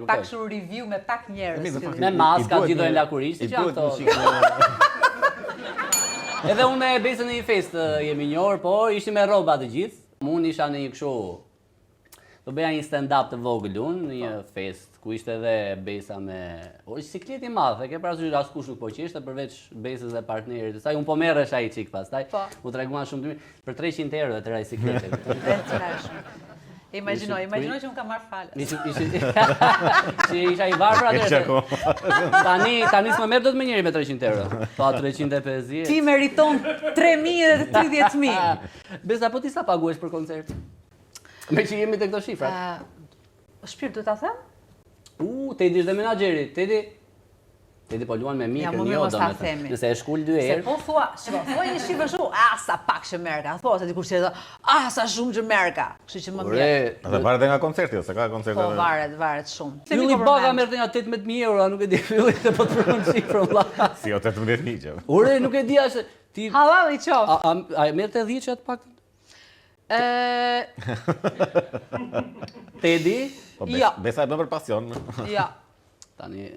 Pak kështu review me pak njerëz. Me maska, gjithë do e lakuristi që ato. Edhe unë me Besën në një festë jemi njohur, po ishim me rroba të gjithë. Unë isha në një kështu do bëja një stand-up të vogël unë në një festë ku ishte edhe Besa me siklet I madh, e ke parasysh askush nuk po qeshte përveç Besës dhe partnerit. Sa unë po merresh ai çik pastaj. U treguan shumë të mirë për 300 euro të raj sikletë. Imagjinoj që unë kam marrë falë. Si isha I varur atëherë. Tani s'më merr dot më njëri me 300 euro. Pa 350. Ti meriton 3.000 dhe 30.000. Besa, po ti sa paguesh për koncert? Me që jemi te këto shifra. Shpirt duhet ta them? Tedi është dhe menaxheri. Tedi. Tedi po luan me Ja, mikën, më mirë jo mos ta domethënë. themi. Nëse e shkul 2 Se herë, po thua një shifër shumë, sa pak që merka. Thua se dikush tjetër, sa shumë që merka. Kështu që më ore, mirë. Ata varet nga koncerti, se ka koncerte. Po varet shumë. fylli baga merrte nga 18.000 euro, nuk e di fylli se po të përmend shifrën valla. Si o 18.000 që. Ore, nuk e di as ti Halal i qof. a merrte 10 që atë paktën? Tedi, Po Jo. besa e bën për pasion. Ja. tani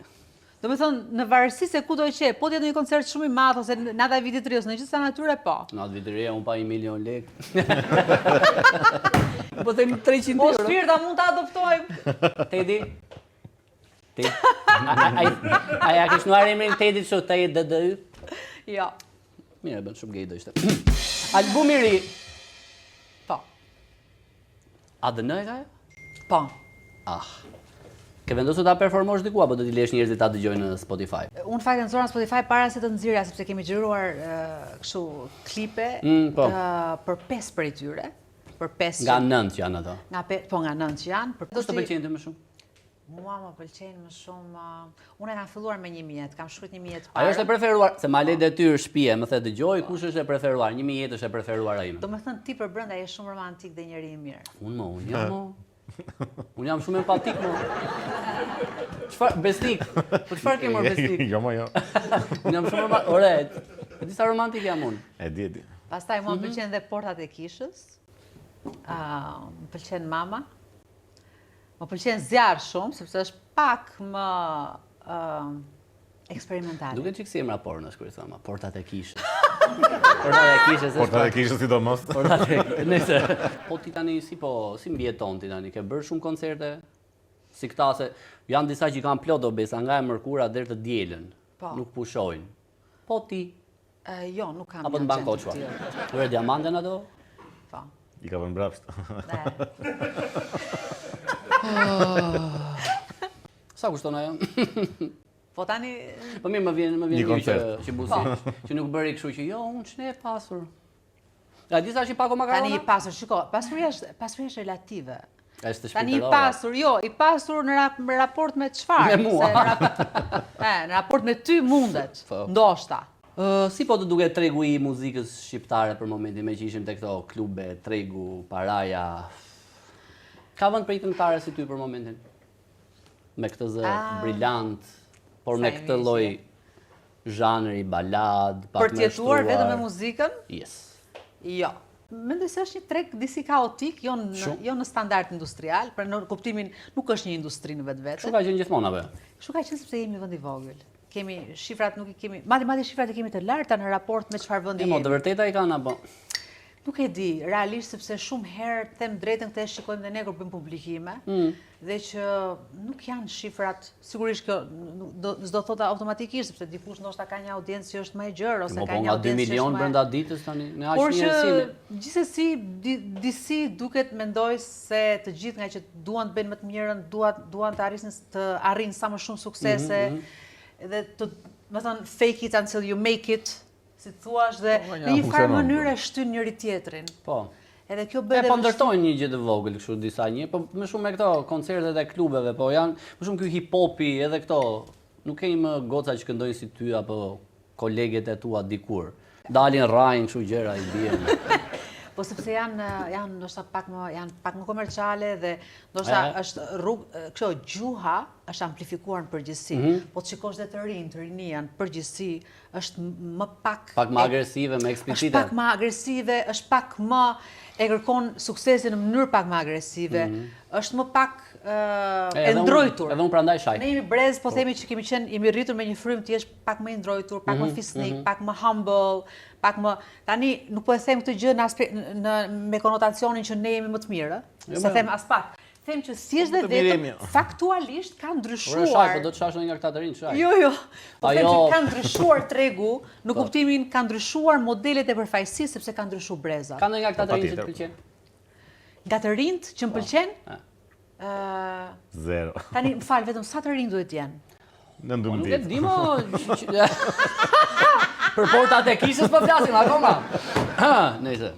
Do me thonë, në varësi se ku do i qe, po t'jetë një koncert shumë i madh ose nata e vitit të ri ose në gjithë sa natyre, po. në atë vitëria unë pa 1 milion lekë. Po them 300 Po euro. shpirta mund ta adoptojmë. Tedi. Tedi. Ai ja kish nuar emrin Tedi çu TDDY. Jo. Mirë, bën shumë gay do ishte. Albumi i ri. Po. ADN e ka? Po. Ke vendosur ta performosh diku apo do t'i lesh njerëzit ta dëgjojnë në Spotify? Unë fakt e nxorra në Spotify para se të nxirja, sepse kemi xhiruar kështu klipe po. për 5 prej tyre. Për 5 Nga 9 që janë ato. po nga 9 që janë. Kush të pëlqen ty më shumë? Mua më pëlqejnë më shumë. Unë e kam filluar me 1.000 jetë, kam shkruajtur 1.000 jetë Ajo është e preferuar, se ma le detyr shtëpie, më the dëgjoj kush është e preferuar. 1.000 jetë është e preferuar ime. Do me thënë ti për brenda je shumë romantik dhe njeri i mirë. Unë jam mo. Unë jam shumë empatik mo. Çfarë besnik? Po çfarë ke më besnik? Jo, mo jo. Unë jam shumë romantik. Ore, e di sa romantik jam unë. E di. Pastaj mua më pëlqen dhe portat e kishës. Më pëlqen mama. Më pëlqen zjarr shumë, sepse është pak më eksperimentale. Duket çik si emra pornosh kur i thama, portat e kishës. Portat e kishës. Porta e kishës sidomos. Portat e nëse. Po ti tani si mbijeton ti tani? Ke bërë shumë koncerte? Si këta se janë disa që kanë plot obesa nga e mërkura deri të dielën. Po. Nuk pushojnë. Po ti Jo, nuk kam. apo të mban koçua. Ure diamanten ato? Po. I ka vënë brapsht. Sa kushton ajo? Po tani Po mirë, më vjen Një gjë koncert. që busi, që nuk bëri kështu që jo, unë ç'ne e pasur. Ja disa që pako makarona? tani i pasur, shiko, pasuria është relative. Është të Tani i shpirtërore. pasur, jo, i pasur në raport me çfarë? Me mua. Në raport me ty mundet, Po. ndoshta. Si po të duket tregu i muzikës shqiptare për momentin me që ishim te këto klube, tregu, paraja. Ka vend për i këngëtare si ty për momentin? Me këtë zë brillant, por me sa i këtë mirë lloj zhanri, balad, pak Për më t'jetuar shtruar. vetëm me muzikën? Yes. Jo. Mendoj se është një treg disi kaotik, jo Shumë. në standard industrial, për në kuptimin nuk është një industri në vetvete. Kështu ka qenë gjithmonë apo? Kështu ka qenë sepse jemi vend i vogël. Kemi shifrat nuk i kemi, madje shifrat i kemi të larta në raport me çfarë vendi Mo, jemi. të vërteta i kanë apo? Nuk e di, realisht sepse shumë herë them drejtën këtë e shikojmë dhe ne kur bëjmë publikime, dhe që nuk janë shifrat, sigurisht kjo s'do thotë automatikisht sepse dikush ndoshta ka një audiencë që është më e gjerë ose Mo ka po një nga 2 audiencë që është milion më brenda ditës tani, në aq Por që njerëzime. gjithsesi disi duket mendoj se të gjithë nga që duan të bëjnë më të mirën, duan të arrijnë sa më shumë suksese dhe më thënë fake it until you make it, si thuash dhe Po, në një farë funksionon, mënyrë e shtyn njëri tjetrin. Po. Edhe kjo E bëhet po ndërtojnë një gjë të vogël kështu disa një, po më shumë me këto koncertet e klubeve, po janë më shumë ky hip-hopi edhe këto. Nuk kemi më goca që këndojnë si ty apo koleget e tua dikur. Dalin rajnë kështu gjëra i bien. Po sepse janë ndoshta pak më komerciale dhe ndoshta është kjo gjuha është amplifikuar në përgjithësi. Po të shikosh dhe të rinia në përgjithësi është më pak Pak më agresive, më eksplicite. Është pak më agresive, është pak më e kërkon suksesin në mënyrë pak më agresive. Është më pak e ndrojtur. Edhe unë prandaj shaj. Ne jemi brez, po themi që jemi rritur me një frym të jesh pak më i ndrojtur, pak më fisnik, pak më humble, pak më tani nuk po e them këtë gjë me konotacionin që ne jemi më të mirë, se them as pak. Them që thjesht dhe vetëm faktualisht ka ndryshuar. Ora shaj, po do të shash nga këta të rinë, shaj. Jo. Po them që ka ndryshuar tregu, në kuptimin ka ndryshuar modelet e përfaqësisë sepse ka ndryshuar breza. Ka ndonjë nga këta të rinë që të pëlqen? Nga të rinjt që më pëlqen? 0. Tani më fal, vetëm sa të rinj duhet të jenë? Në Nuk e 12. di mo. Për portat e kishës po flasim akoma. Nëse.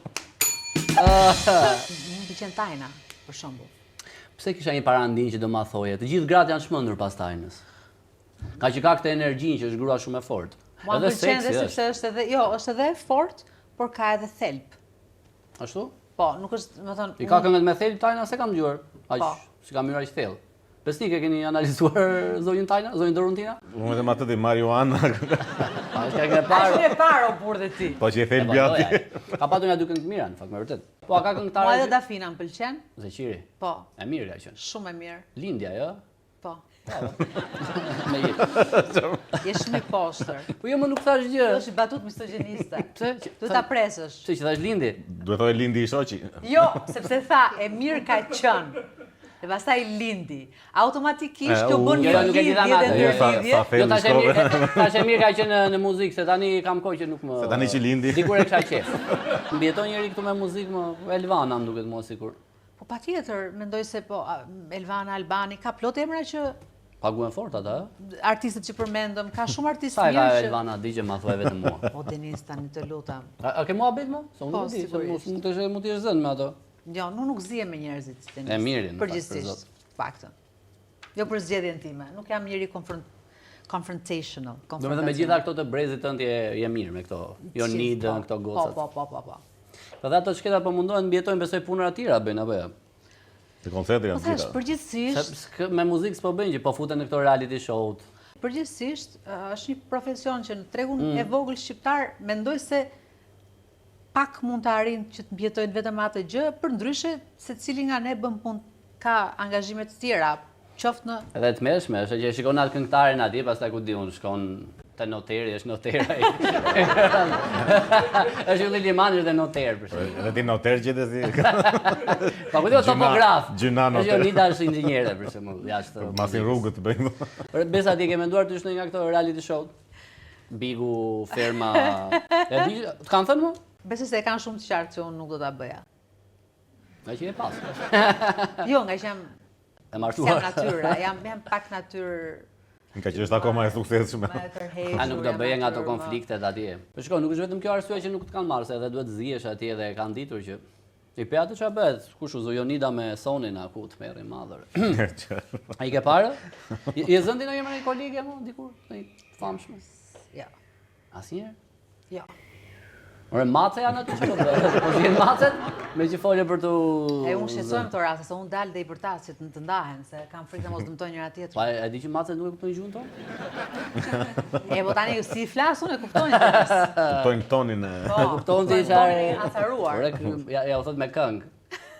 Më pëlqen tajna, për shembull. Pse kisha një parandin që do ma thoje, të gjithë gratë janë shmëndur pas tajnës? Ka që ka këtë energjinë që është grua shumë e fortë. Mua më pëlqen dhe sepse është edhe e fortë, por ka edhe thelb. Ashtu? Po, nuk është, më thënë... I ka këngët me thelb Tajna se kam dëgjuar. Aq, që kam hyrë aq thellë. Besnik e keni analizuar zonjën Tajna, zonjën Dorontina? Unë vetëm atë di marijuana. Është e parë. Është e parë o burrë ti. Po që e thel bjati. Ka patur nga dy këngë të mira, në fakt me vërtet. Po ka këngëtare. Mua edhe Dafina më pëlqen. Zeqiri. Po. E mirë ka qenë. Shumë e mirë. Lindja, jo? Po. Me jetë. Je shumë i poshtër. Po jo më nuk thash gjë. Është i batut misogjiniste. Pse? Duhet ta presësh. Pse që thash Lindi? Duhet thoj Lindi i shoqi. Jo, sepse tha e mirë ka qenë. E pastaj Lindi. Automatikisht kjo bën një nuk e di lidhje dha dhe natë, ndër jo, lidhje. Jo tash e mirë, tash e mirë ka qenë në muzikë, se tani kam kohë që nuk më. Se tani që Lindi. Dikur e kisha qef. Mbijeton njëri këtu me muzikë më Elvana më duket mua sikur. Po patjetër, mendoj se po Elvana Albani ka plot emra që Paguhen fort ata, artistët që përmendëm, ka shumë artistë sa e ka mirë që Elvana digje ma thuaj vetëm mua. O Denis tani të lutem. A ke mua bet më? Se unë Po, nuk di, se sigurisht. mund të jesh zënë me ato. Jo, nuk zihem me njerëzit Denis. E mirë, në fakt, për Përgjithsisht, paktën. Jo për zgjedhjen time. Nuk jam njëri confrontational. Do me thënë me gjitha këto të brezit tënd je mirë me këto. Jo nidën, këto gocat. Po. Po dhe ato çketa po mundohen mbijetojnë besoj punëra të tjera bëjnë apo jo? Të koncerti Po janë thash, gjitha. përgjithsisht, Me muzikë s'po bëjnë që po futen në këto reality show-t. përgjithsisht është një profesion që në tregun e vogël shqiptar mendoj se pak mund të arrin që të mbijetojnë vetëm atë gjë, përndryshe secili nga ne bën punë ka angazhime të tjera, qoftë në Edhe të mëshme, është që shikon atë këngëtarin atje, pastaj ku di unë, shkon te noteri, është notera ai. Është Ylli Limani është noter për shembull. Edhe ti noter gjithë si. Pa ku do topograf. Gjyna Është noter. Jonida është inxhiniere për shembull, jashtë. Masin rrugët të bëjnë. Por besa ti ke menduar të shkoj nga këto reality show? Bigu, Ferma. E di, të kanë thënë mua? besoj se e kanë shumë të qartë që unë nuk do ta bëja. Nga që e pas. Jo, nga që jam E jam martuar. natyra, jam pak natyrë Nga që është akoma e suksesshme. më e tërhequr. A nuk do jam bëje nga ato natyrë, konfliktet atje. Po shikoj, nuk është vetëm kjo arsye që nuk të kanë marrë, se edhe duhet zihesh atje dhe kanë ditur që i pe atë çfarë bëhet, kush u Jonida me Sonin aku të merrin madhër. Ai ke parë? Je zëndi në një kolege mo dikur, ai famshme. Jo. Asnjëherë? Jo. Ore mace janë aty çfarë do bëhet? Po vjen macet me që folje për tu. E unë shqetësohem këto raste, se unë dal dhe i përtas që të ndahen, se kam frikë të mos dëmtojnë njëra Pa tjetrën. e di që macet nuk e kuptojnë gjuhën tonë? E po tani si i flas unë e kuptojnë. Denis. Kuptojnë tonin e... Po, kupton ti kuptojnë çfarë tonin e acaruar. Ore, ja u thot me këngë.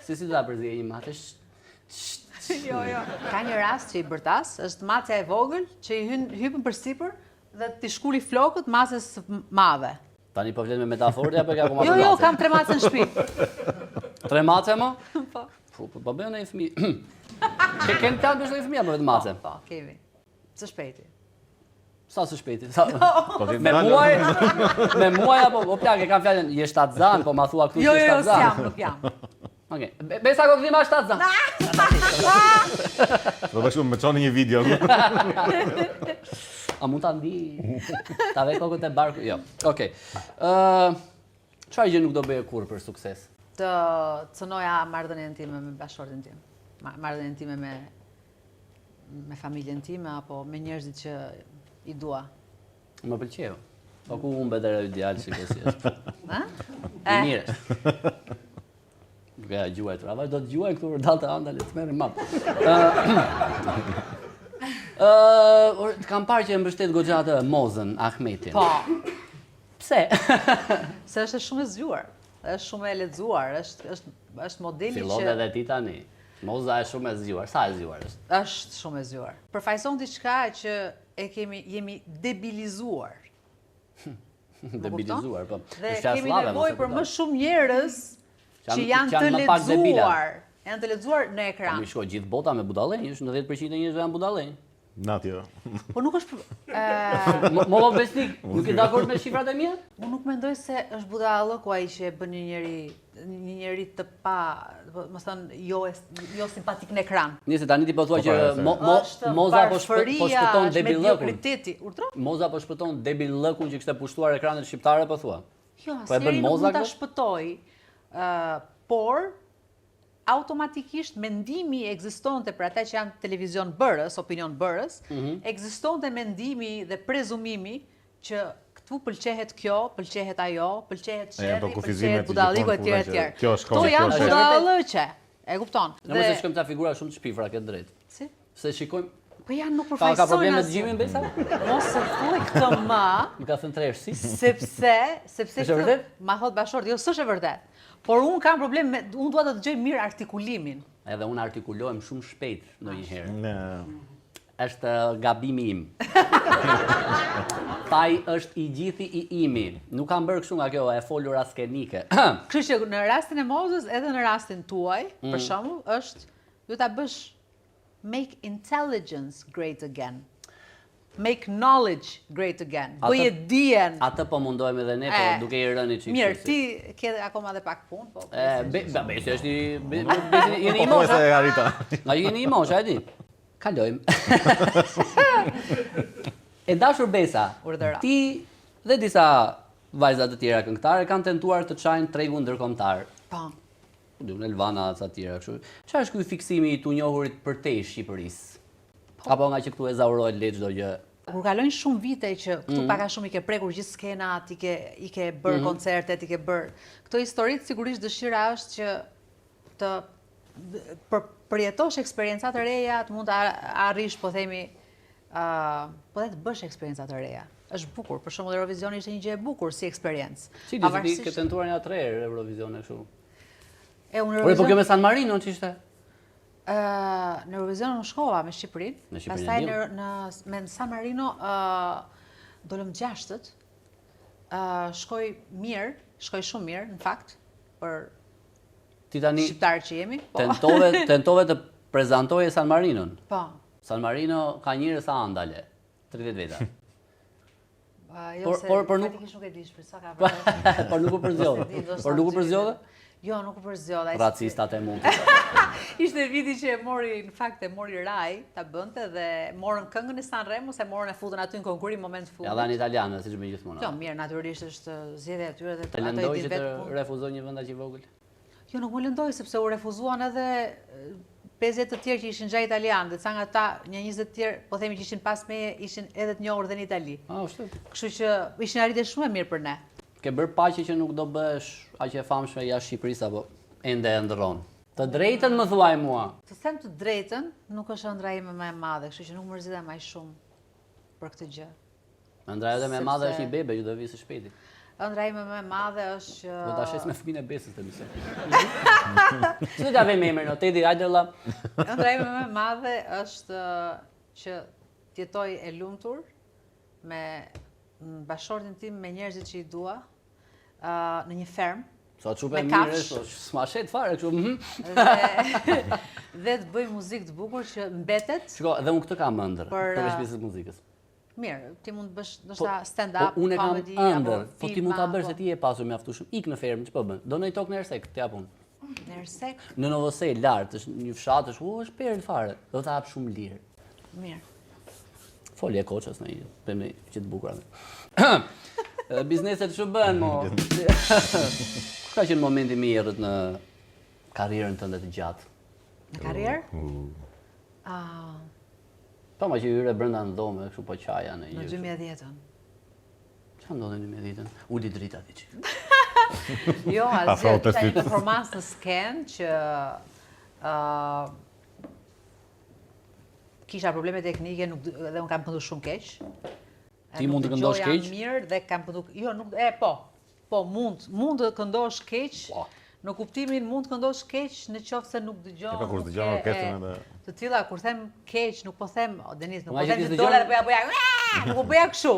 Si do ta përzije një mace? Jo. Ka një rast që i bërtas, është maca e vogël që i hypën përsipër dhe ti shkuli flokët macës së madhe. Tani po flet me metaforë apo ka akoma? Jo, kam 3 mace në shtëpi. 3 mace mo? Po. Po bëhen ai fëmijë. Ke kënë tanë bësh ai fëmijë apo vetëm mace? Po, kemi. Së shpejti. Sa së shpejti? Sa? Po ti Me dalë- muaj? Me muaj apo o plak e kam fjalën je shtatzan, po ma thua këtu Jo, që je shtatzan. s'jam, nuk jam. Okej. Besa ko kthima shtatzan. Do bashkë më çoni një video. A mund ta ndi? Ta ve kokën te barku? Jo. Okej. Çfarë gjë nuk do bëje kurrë për sukses? Të cënoja marrëdhënien time me bashkëshortin tim. Marrëdhënien time me familjen time apo me njerëzit që i dua. Më pëlqeu. Po ku humbet era ideal si kjo si është. Ha? I mirë. Nuk e gjuaj të ravaj, do të gjuaj këtu për dalë të andale të merri mapë. Të kam parë që e mbështet goxha atë Mozën, Ahmetin. Po, Pse? se është shumë e zgjuar, është shumë e lexuar, është modeli Fillon që edhe ti tani. Moza është shumë e zgjuar. Sa e zgjuar është? është shumë e zgjuar. Përfaqëson diçka që jemi debilizuar. Debilizuar, po. Dhe Është kemi slave, nevojë mos e për më kuptoj. shumë njerëz që janë që të janë më pak debila. lexuar. Janë të lexuar në ekran. Mi shkoj gjithë bota me budallënj, është 90% e njerëzve janë budallënj. Natë jo. Po nuk është Mo besnik, nuk je dakord me shifrat e mia? unë nuk mendoj se është budallëku ai që e bën një njeri të pa, më thënë, jo simpatik në ekran. Nëse tani ti po thua Po, që para, Është Moza po varfëria, shpëton është debillëkun. mediokriteti. Urdhro? Moza po shpëton debillëkun që kishte pushtuar ekranet shqiptare po thua. Jo, Po e bën asnjëri nuk Moza mund ta këtë? shpëtoj. Por automatikisht mendimi ekzistonte për ata që janë televizion bërës, opinion bërës, ekzistonte mendimi dhe prezumimi që këtu pëlqehet kjo, pëlqehet ajo, pëlqehet sherri, pëlqehet budalliku etj. Këto janë budallëqe. E kupton? Në mëse shkojmë ta figura shumë të shpifra, ke drejt. Si? Se shikojmë. Po janë nuk Ka përfaqësojnë. probleme të gjimin Besa? Mos e thuaj këtë më. Më ka thënë tresh si? Sepse Është vërtet? ma thot bashkëshorti, jo s'është e vërtet. Por unë kam problem me unë dua të dëgjoj mirë artikulimin. Edhe unë artikulohem shumë shpejt ndonjëherë. Është gabimi im. Taj është i gjithi i imi. Nuk kam bërë kështu nga kjo e folur askenike. Kështu që në rastin e Mozës edhe në rastin tuaj, për shembull, është duhet ta bësh make intelligence great again. Make knowledge great again. Bëje dijen. Atë po mundohem edhe ne, po duke i rënë çik. Mirë, ti ke akoma edhe pak punë, po. Besi është jeni i mosha. Nga jeni i mosha, e di. Kalojmë. E dashur Besa, Urdhëra. ti dhe disa vajza të tjera këngëtare kanë tentuar të çajnë tregun ndërkombëtar. Po. Në Elvana ca të tjera kështu. Çfarë është ky fiksimi i të njohurit përtej Shqipërisë? Apo nga që këtu e zaurohet le çdo gjë? Kur kalojnë shumë vite që këtu pak a shumë i ke prekur gjithë skenat, i ke bërë koncertet, i ke bërë këto historitë, sigurisht dëshira është që të përjetosh eksperienca të reja, të mund të arrish, po themi, po dhe të bësh eksperienca të reja. Është bukur, për shembull Eurovisioni ishte një gjë e bukur si eksperiencë. Si ti ke tentuar një 3 herë Eurovision kështu? Unë Po kjo me San Marino ç'ishte? Në Eurovision në shkova me Shqipërinë, pastaj me San Marino dolëm 6-tët, shkoj shumë mirë, në fakt, për shqiptarë që jemi. Tentove të prezantoje San Marinon. Po. San Marino ka njërës andale, 30 veta. Jo, se fatikisht nuk e dish për sa ka vërtet. Por nuk u përzjodhe? Por nuk u përzjodhe? Jo, nuk u përzjodhe. Racistat e mund. Ishte viti që e mori Rai, ta bënte dhe morën këngën e Sanremo, se morën e futën aty në konkurim moment fundit. Ja dhanë italianë, siç më gjithmonë. Jo, mirë, natyrisht është zgjedhja e tyre dhe ato i lëndoj që të refuzoj një vend aq i vogël. Jo, nuk më lëndoj sepse u refuzuan edhe 50 të tjerë që ishin gjatë italianë, dhe ca nga ta, një 20 të tjerë, po themi që ishin pas meje, ishin edhe të njohur dhe në Itali. Kështu që ishin arritje shumë e mirë për ne. Ke bërë paqe që nuk do bësh aq e famshme jashtë Shqipërisë apo ende e ndërron? Të drejtën më thuaj mua. Të them të drejtën, nuk është ëndra ime më e madhe, kështu që nuk mërzitem më shumë për këtë gjë. Ëndra edhe më e madhe është një bebe që do vi së shpejti. Ëndra ime më e madhe është që do ta shes me fëmijën e Besës të mësoj. Ç'do ta vëmë emrin, o Tedi, hajde valla. Ëndra ime më e madhe është që të jetoj e lumtur me bashkëshortin tim, me njerëzit që i dua, në një fermë. Sa çupe mirë është, s'ma shet fare kështu. Dhe të bëj muzikë të bukur që mbetet. Shiko, dhe unë këtë kam ëndër për pjesën e muzikës. Mirë, ti mund të bësh ndoshta stand-up, unë kam ëndër, po ti mund ta bësh se ti je pasur mjaftueshëm. Ik në fermë, ç'po bën? Do në tokë në Ersek, t'ja pun. Në Ersek? Në Novosel lart, është një fshat, është perl fare. Do ta hap shumë lirë. Mirë. Folje koçës në një pemë që të bukura. Bizneset ç'u bën mo? Ka qenë momenti më i errët në karrierën tënde të gjatë. Në karrierë? Po ma që hyre brenda në dhomë, kështu po qaja në një. Në 2010-ën. Çfarë ndodhi në 2010-ën? Uli drita ti çik. Jo, asgjë, ka një performancë në skenë që kisha probleme teknike dhe unë kam këndu shumë keq. Ti mund të këndosh keq? Mirë dhe kam këndu, jo, nuk, po, mund të këndosh keq, në kuptimin mund të këndosh keq në qoftë se nuk dëgjon. Po kur dëgjon orkestrën edhe. Të tilla kur them keq, nuk po them, Denis, nuk po them të dolar po ja, nuk po bëja kështu.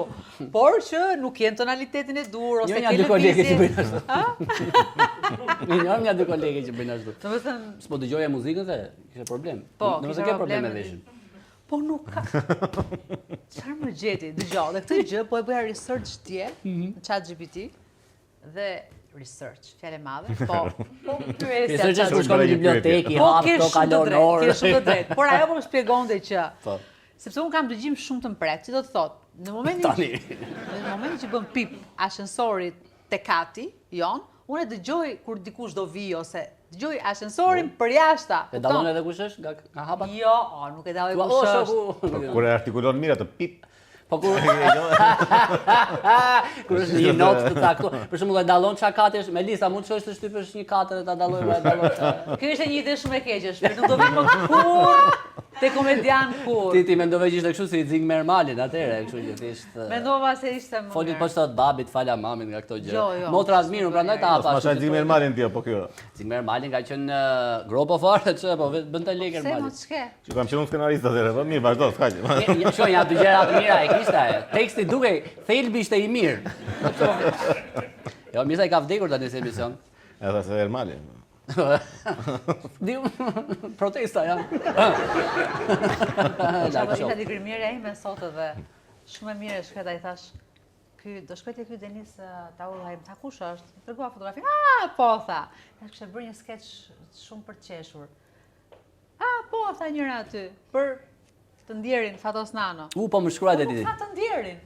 Por që nuk jen tonalitetin e dur ose ke dy kolegë që bëjnë ashtu. Një dy kolegë që bëjnë ashtu. Domethënë, s'po dëgjoja muzikën dhe kishe problem. Po, domethënë ke problem me veshin. Po nuk ka. Çfarë më gjeti? Dëgjoj, dhe këtë gjë po e bëja research dje në ChatGPT dhe research, fjalë madhe, po pyesja është shkon në bibliotekë, hap to kalon orë. Ke shumë të drejtë. Por ajo po më shpjegonte që sepse un kam dëgjim shumë të mpret, si do të thotë, në momentin që bën pip ashensorit te kati jon, unë e dëgjoj kur dikush do vi ose Dëgjoj, ashensorin për jashta. E dallon edhe kush është nga hapat? Jo, nuk e dalloj kush është. Kur e artikulon mirë atë pip. Po kur kur është një notë të caktuar. Për shembull, e dallon çka katër është Melisa, mund të shohësh të shtypësh një katër dhe ta dallojmë, Kjo ishte një ide shumë e keqe, nuk do vi më kur te komedian kur. Ti mendove që ishte kështu si Zing Mermalin atëherë, kështu që thjesht. Mendova se ishte më. Folit po sot babit, fala mamin nga këto gjëra. Jo. Motra Azmirun prandaj ta hapa. Mos ma Zing Mermalin ti apo kjo. Zing Mermalin ka qenë gropo fare çe, po vetë bën të lekë Se Mermalin. mos çke. Që kam qenë skenarist atëherë, po mirë, vazhdo, s'kaq. Shkoj ja dy gjëra të mira e kishte. Teksti dukej, thelbi ishte i mirë. Jo, mirë sa i ka vdekur tani në emision. Edhe se Ermali. Protesta jam. Çfarë ishte digrimierja ime sot edhe shumë e mirë shkruaj i thash. Do shkoj te ky Denis ta udhajm ta kush është? Tregova fotografi. Po tha. Ja kishte bërë një sketch shumë për të qeshur. Po tha njëra aty për të ndjerin Fatos Nano. Po më shkruajt e ditë. Tha të ndjerin.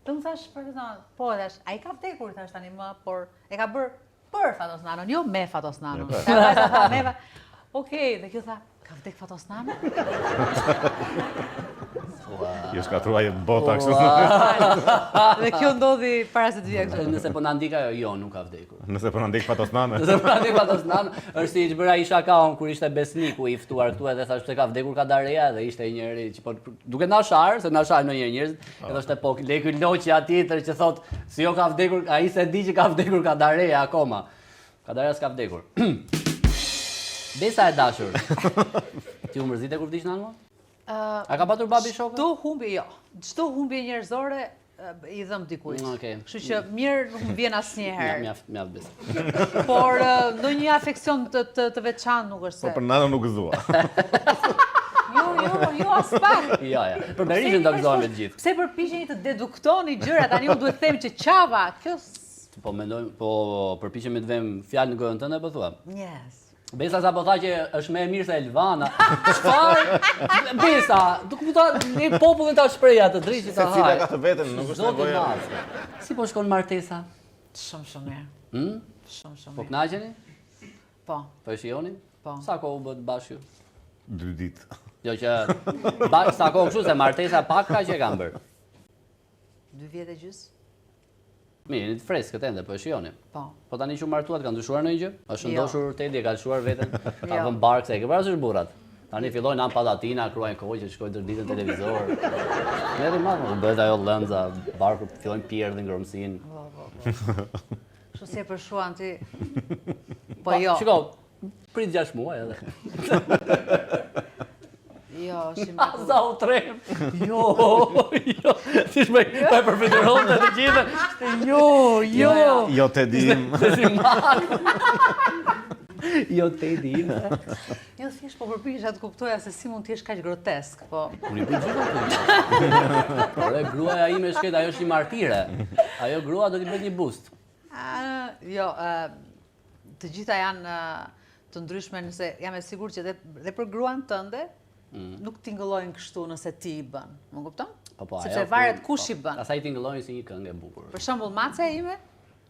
Të më thash për të po thash, ai ka vdekur thash tani më, por e ka bërë për Fatos Nano, jo me Fatos Nano. Tha me. Okej, dhe kjo tha, ka vdek Fatos Nano? Jo shkatruaj bota kështu. Dhe kjo ndodhi para se të vijë këtu. Nëse po na ndik ajo, jo, nuk ka vdekur. Nëse po na ndek Fatos Nano. Nëse po na ndik Fatos Nano, është si që bëra i shakaun kur ishte besniku i ftuar këtu edhe thashë se ka vdekur Kadareja dhe ishte një njeri që po duke na shar, se na shar ndonjëherë njerëz, edhe thoshte po le ky loqja tjetër që thot se jo ka vdekur, ai se di që ka vdekur Kadareja akoma. Kadareja s'ka vdekur. Besa e dashur. Ti u mërzite kur vdiq nano? A ka patur babi shokë? Çdo humbje njerëzore i dhëm dikujt. Okej. Kështu që mirë nuk më vjen asnjëherë. Mjaft besë. Por ndonjë afeksion të veçantë nuk është se. Po për nano nuk gëzua. Jo as pak. Ja. Për Berishin do gëzohemi të gjithë. Pse përpiqeni të deduktoni gjëra, tani unë duhet të them që qava, kjo Po mendojmë, po përpiqemi të vëmë fjalë në gojën tënde, po thua. Yes. Besa sa po tha që është më e mirë se Elvana. Çfarë? Besa, do kupta ne popullin ta shpreh atë drejtë ta haj. Secila ka të veten, nuk është nevojë. Si po shkon martesa? Shumë mirë. Shumë Po mirë. kënaqeni? Po. Po e shihoni? Po. Sa kohë u bë bashkë? 2 ditë. Jo që sa kohë kështu se martesa pak ka që e kanë bërë. 2 vjet e gjys. Mirë, një freskët ende, po e shihoni. Po. Po tani që martuat kanë ndryshuar ndonjë gjë? Është Jo. ndoshur Tedi e ka lëshuar veten. Ka Jo. vënë bark se e ke parasysh burrat. Tani fillojnë an padatina, kruajnë kohë që shkojnë tër ditën televizor. Merri madh, u bëhet ajo lënza, barku fillojnë pirë dhe ngromsinë. Kështu si e përshuan ti. Po jo. Shiko, prit 6 muaj edhe. Jo, shimë. Sa u trem. Jo. Ti më pa përfituron të gjithë. Jo. Jo te dim. Jo te dim. Jo, thjesht po përpiqesha të kuptoja se si mund të jesh kaq grotesk, po. Unë i bëj gjithë ato. Por e gruaja ime shket, ajo është një martire. Ajo grua do t'i bëj një boost. Jo, të gjitha janë të ndryshme nëse jam e sigurt që dhe për gruan tënde nuk tingëllojnë kështu nëse ti i bën. Më kupton? Po, sepse varet kush i bën. Asaj tingëllojnë si një këngë e bukur. Për shembull, maca ime,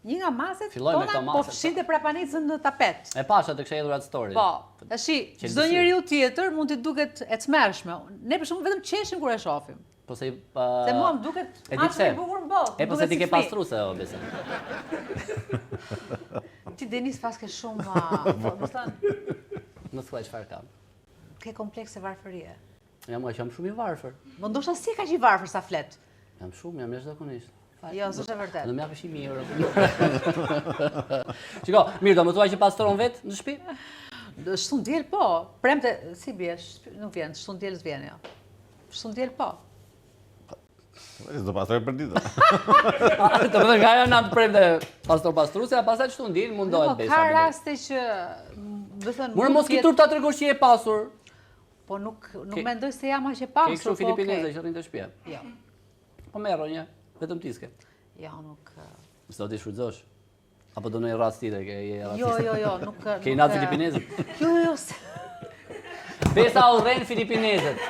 një nga macet Filloj me tona këto po mace, fshinte prapanicën në tapet. E pasha të kishte hedhur atë story. Po, tashi çdo njeriu tjetër mund të duket e tmerrshme. Ne për shembull vetëm qeshim kur e shohim. Po se Se mua më duket e di maca pse? e bukur në botë. E po se ti ke pastruese o besoj. Ti Denis paske shumë, do të thënë, Në thua çfarë kam. ke komplekse varfërie. Jam shumë i varfër. Më ndoshta si ka që i varfër sa flet. Jam jashtëzakonisht. Jo, s'është e vërtet. Do më japësh 1000 euro. Shiko, mirë, do më thua që pastron vet në shtëpi? Shtundjel po, premte si bie, nuk vjen, shtundjel s'vjen jo. Shtundjel po. Do pastroj për ditë. Do të thënë nga ajo natë premte pastruese, pastaj shtundin mundohet besa. Ka raste që, do të thënë, Mos ki turp ta tregosh që je pasur. Po nuk mendoj se jam aq e pasur. Ke kështu filipineze që rrin të shtëpia. Jo. Po merro një, vetëm ti s'ke. Jo, nuk. S'do ti shfrytëzosh. Apo do në rast tjetër ke je rast. Jo, nuk. Ke natë filipineze. Jo. Besa urren filipinezët.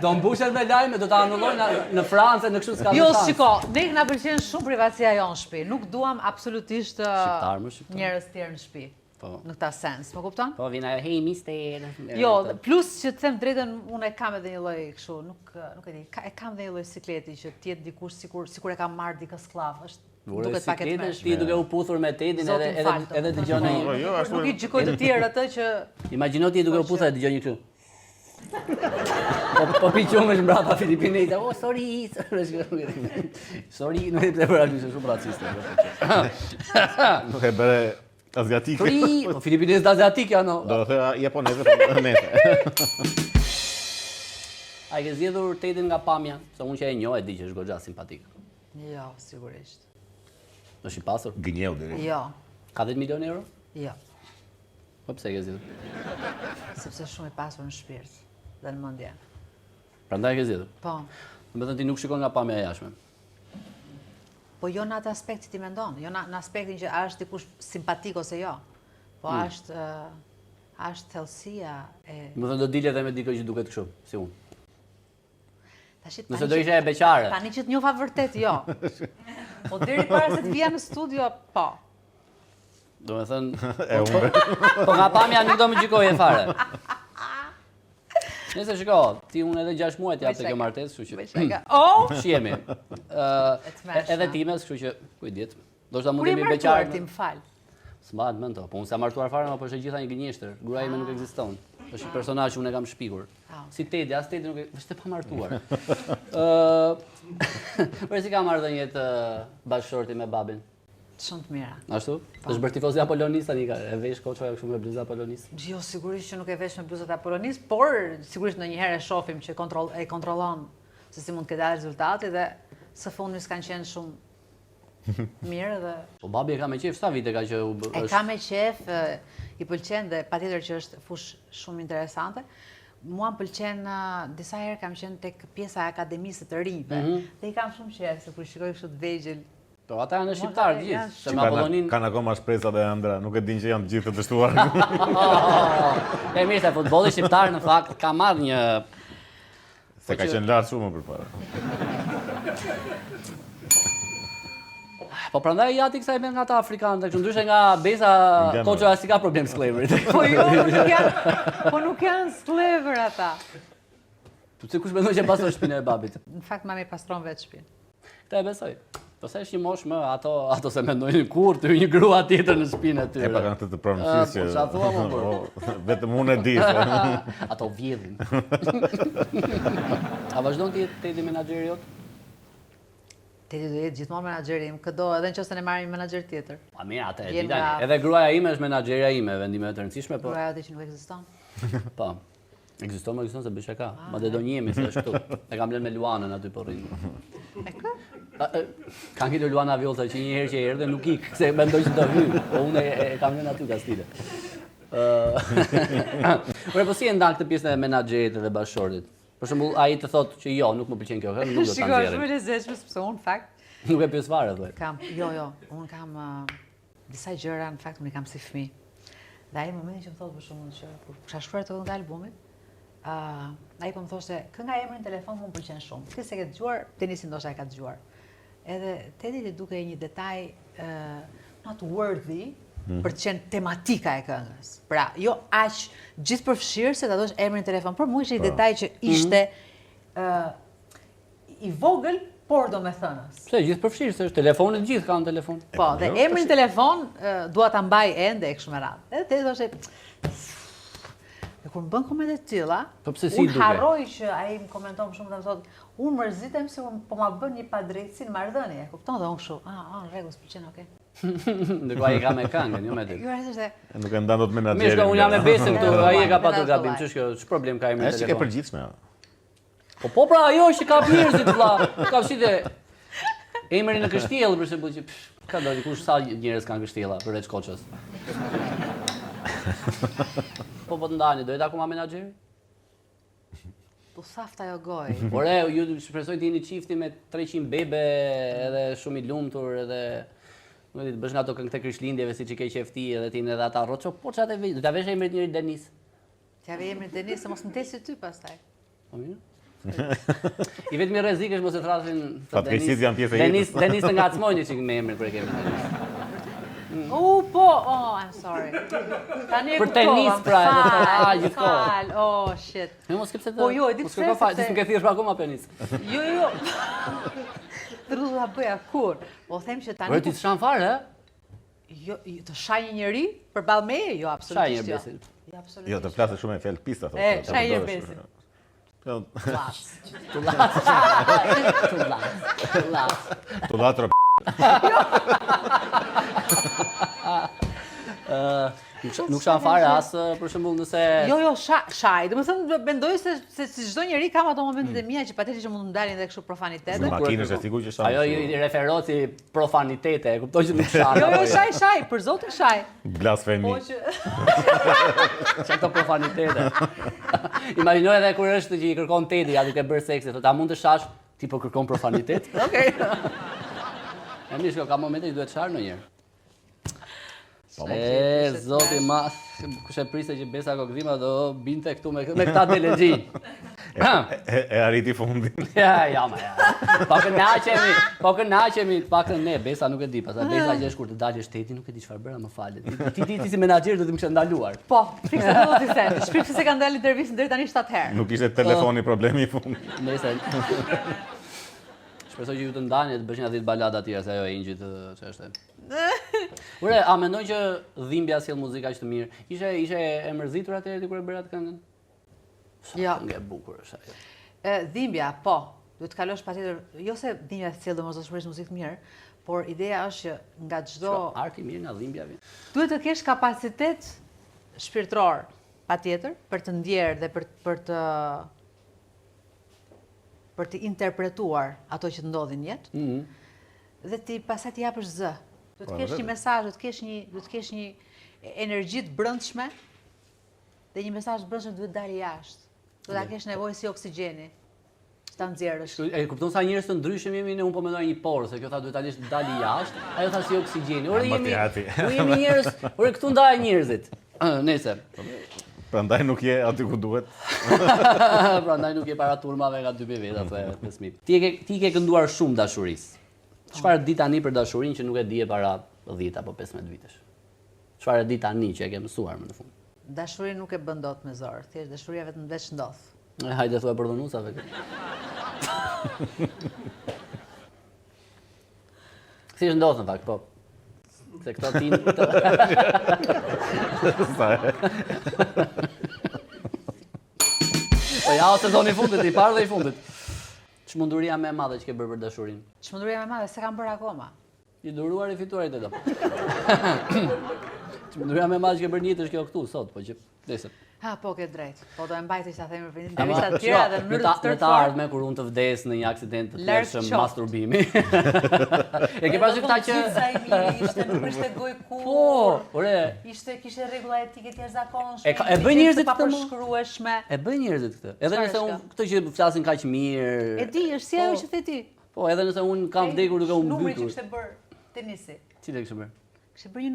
Do mbushet me lajme, do ta anullojnë në Francë, në kështu s'ka më Jo, shans. shiko, ne na pëlqen shumë privatësia jonë në shtëpi. Nuk duam absolutisht Shqiptar më shqiptar. njerëz tjerë në shtëpi. në këta sens, më kupton? Po, vina ajo, hej, mister. Jo, plus që të them drejtën, unë e kam edhe një lloj kështu, nuk e di, e kam edhe një lloj sikleti që tjetë dikush sikur e kam marrë dikë sklav, është duket pak e tmerrshme. Ti duke u puthur me Tedin edhe dëgjon ai. Nuk i gjykoj të tjerë atë që imagjino ti duke u puthur e dëgjon një kështu. Po piqumesh mbrapa Filipinita. Oh, sorry. Sorry, nuk e të për alë, shumë raciste. Nuk e bëre azjatik. Sorry, po Filipinez azjatik janë. Do të thëra japoneze po nete. A ke zgjedhur Tedin nga pamja? Se unë që e njoh e di që është goxha simpatik. jo, sigurisht. Është i pasur? Gënjeu deri. Jo. Ka 10 milion euro? Jo. Po pse e ke zgjedhur? Sepse shumë i pasur në shpirt dhe në mendje. Prandaj e ke zgjedhur. Po. Do të thënë ti nuk shikon nga pamja e jashtme. Po jo në atë aspekt që ti mendon, jo në aspektin që a është dikush simpatik ose jo. Po është thellësia e... Do të thënë do dilje edhe me dikë që duket kështu, si unë. Nëse do tani ishe e beqare. Tani që të njoha vërtet, jo. Po deri para se të vija në studio, po. Do të thënë, po nga pamja nuk do më gjykoje fare. Nëse shiko, ti unë edhe 6 muaj t'jap të kjo martesë, kështu që... Oh! Shihemi. Edhe times, kështu që, kujt do shta Kur mund e të jemi martuar beqarë. ti, më fal. S'mbahet mend to, po unë s'jam martuar fare, ma po është e gjitha një gënjeshtër. Gruaja ime nuk ekziston. Është një personazh që unë e kam shpikur. Si Tedi, as Tedi nuk është e pamartuar. Por si ka marrëdhënie të bashkëshorti me babin? Shumë të mira. Ashtu? Është bërë tifozja Apollonis tani ka, e vesh koçoja kështu me bluzë Apollonis. Jo, sigurisht që nuk e vesh me bluzat e Apollonis, por sigurisht ndonjëherë e shohim që e kontrollon se si mund të ketë rezultati dhe së fundi s'kan qenë shumë mirë dhe... Po babi e ka me qef, sa vite ka që E ka me qef, i pëlqen dhe patjetër që është fush shumë interesante. Mua më pëlqen, disa herë kam qenë tek pjesa e akademisë të rinjve, dhe i kam shumë qef, se kur shikoj kështu të vegjël. Po ata janë shqiptarë gjithë, se me Apollonin... Kanë akoma shpresat e ëndra, nuk e din që janë të gjithë të dështuar. E mirë se futbolli shqiptar në fakt ka marrë një... Se ka qenë lartë shumë përpara. Po prandaj jati kësaj me nga ata afrikanë, kështu ndryshe nga Beza, Koçoja si ka problem skleverit. Po jo, nuk janë sklever ata. Se kush mendon që e pastron shpinën e babit? Në fakt mami pastron vetë shpinë. Këtë e besoj. Po se është një mosh më, ato se mendojnë kur të një grua tjetër në shpinë e tyre. E pa kanë të pronësisë që... Po çfarë thua më por? Vetëm unë e di. Ato vjedhin. A vazhdon ti të jeti menaxheri jot? Tedi do jetë gjithmonë menaxheri im, këdo edhe nëse ne marrim menaxher tjetër. Pa mirë, atë e di tani. Edhe gruaja ime është menaxherja ime, vendime të rëndësishme, po. Gruaja që nuk ekziston. Po. Ekziston se bësh e ka. Madje do njihemi se është këtu. E kam lënë me Luanën aty po rrin. E kë? Kanë ngjitur Luana Vjollca që një herë që erdhe nuk ik, se mendoj që do hyj. Po unë e kam lënë aty kastile. Por po si e ndan këtë pjesën e menaxherit dhe bashkëshortit? Për shembull, ai të thotë që jo, nuk më pëlqen kjo, nuk do ta nxjerrim. Shikoj, shumë e lezetshme sepse unë fakt nuk e pyes fare thoj. Jo, unë kam disa gjëra në fakt unë i kam si fëmijë. Dhe ai në momentin që më thotë për shembull që kur kisha shkruar të nga albumi, ai po më thoshte, kënga emrin telefon më pëlqen shumë. Ti s'e ke dëgjuar, Denisi ndoshta e ka dëgjuar. Edhe Tedi ti duke një detaj not worthy për të qenë tematika e këngës. Pra, jo aq gjithëpërfshirë se ta dosh emrin telefon, por mua ishte një detaj që ishte i vogël, por domethënës. Pse gjithëpërfshirë se është telefonin, gjithë kanë telefon. Po, dhe emrin telefon dua ta mbaj ende e kështu me radhë. Edhe Tedi thoshte dhe kur më bën komente të tilla, unë harroj që ai më komenton shumë dhe më thotë, unë mërzitem se unë po ma bën një padrejtësi në marrëdhënie. Kupton dhe unë kështu, në rregull, s'pëlqen, okay. Ndërkohë ai ka me këngën, jo me det. Jo, është. Nuk e ndan dot menaxherin. Mirë, unë jam me Besën këtu, ai e ka patur gabim. Ç'është problem ka emri telefon? Është e përgjithshme. Po pra ajo që ka njerëzit vlla, ka fshite emrin në kështjell për shembull që ka dalë kush sa njerëz kanë kështjella për veç Koçës. Po të ndani, do jetë akoma menaxheri? Po safta ajo goj. Por ju shpresoj të jeni çifti me 300 bebe edhe shumë i lumtur edhe nuk e di, bësh nga ato këngë të Krishtlindjeve siç i ke qef ti edhe ti edhe ata rroço, po çfarë të vëj? Do ta vesh emrin njëri Denis. T'ja vej emrin Denis, se mos më tesi ty pastaj. Po mirë. I vetmi rrezik është mos e thrasin Fatkeqësitë janë pjesë e jetës. Denis të ngacmojnë çik me emrin kur e kemi Denis. Po, I'm sorry. Tani Për tenis pra, gjithkohë. Fal, oh shit. Mos ke pse të. Po jo, e di pse. Ti nuk e thjesht akoma penis. Jo. Të rrugë ta bëja kur. Po them që tani. Po ti s'shan fare, Jo, të shaj një njeri përballë meje, jo absolutisht jo. Besin. Jo, absolutisht. Jo, të flasë shumë e fjalë pista, thotë. Shaj një besin. Tullatro. Nuk shan fare as për shembull nëse Jo, shaj. Domethënë mendoj se si çdo njeri kam ato momentet e mia që patjetër që mund të ndalin edhe kështu profanitete. Makinës e sigurt që shan. ajo i referohet si profanitete, e kuptoj që nuk shan. Jo, shaj, për zotin shaj. Blasfemi. Po që Çato profanitete. Imagjinoj edhe kur është që i kërkon Tedi ja duke bërë seksi, thotë a mund të shash ti po kërkon profanitet? Okej. E mishko, ka momente që duhet shar ndonjëherë. Zoti ma, kush e priste që Besa Kokdhima do binte këtu me këta delegji. E arriti fundin. Ja. Po kënaqemi, pakën ne, Besa nuk e di, pastaj Besa që është kur të dalësh Teti nuk e di çfarë bëra, më falet. Ti si menaxher do të më kishe ndaluar. po, fikse do t'i them. Shpif se kanë dalë intervistën deri tani 7 herë. Nuk ishte telefoni problemi i fundit. Nëse shpresoj që ju të ndani të bësh një 10 balada tjera se ajo e Ingjit ç'është. Ure, a mendon që Dhimbja sjell muzikë aq të mirë? Ishe e mërzitur atëherë ti kur e bëra atë këngën? Jo. Nga e bukur është ajo. Dhimbja, po, duhet të kalosh patjetër, jo se Dhimbja sjell domosdoshmërisht muzikë të mirë, por ideja është që nga çdo arti mirë nga Dhimbja vjen. duhet të kesh kapacitet shpirtëror, patjetër, për të ndjerë dhe për të interpretuar ato që të ndodhin në jetë. Dhe ti pastaj të japësh zë. Do të kesh një mesazh, do të kesh një energji të brendshme dhe një mesazh të brendshëm duhet dalë jashtë. Do ta kesh nevojë si oksigjeni. Ta nxjerrësh. E kupton sa njerëz të ndryshëm jemi ne, un po mendoj një porë, se kjo tha duhet talesh dalë jashtë, ajo tha si oksigjeni. Ore jemi njerëz, ore këtu ndahen njerëzit. Nëse. Prandaj nuk je aty ku duhet. Prandaj nuk je para turmave nga 2 veta thë 5000. Ti ke kënduar shumë dashurisë. Çfarë di tani për dashurinë që nuk e dije para 10 apo 15 vitesh? Çfarë di tani që e ke mësuar më në fund? Dashuria nuk e bën dot me zor, thjesht dashuria vetëm veç ndodh. Hajde thua për dhunusave. Si është ndodhë në fakt, po. Se këto tin... Po ja, o sezoni i fundit, i parë dhe i fundit. Ç'munduria më e madhe që ke bërë për dashurinë? Ç'munduria më e madhe, se kam bërë akoma. I duruar i fituar i të do. Ç'munduria më e madhe që ke bërë në jetë është kjo këtu, sot, po që... Dese. Ha, po, ke drejt. Po do e mbajtë që ta themi për intervista të tjera dhe në mënyrë të të ardhme kur unë të vdes në një aksident të pleshëm masturbimi. E ke parasysh këta që sa i mirë ishte, nuk ishte goj kur. Po, ore. Kishte rregulla etike të jashtëzakonshme. E bën njerëzit këtë më shkrueshme. E bën njerëzit këtë. Edhe nëse unë këto që flasin kaq mirë. E di, është si ajo që the ti. Po, edhe nëse unë kam vdekur duke u mbytur. Numri që kishte bërë tenisi. Cili kishe bërë? Kishte bërë një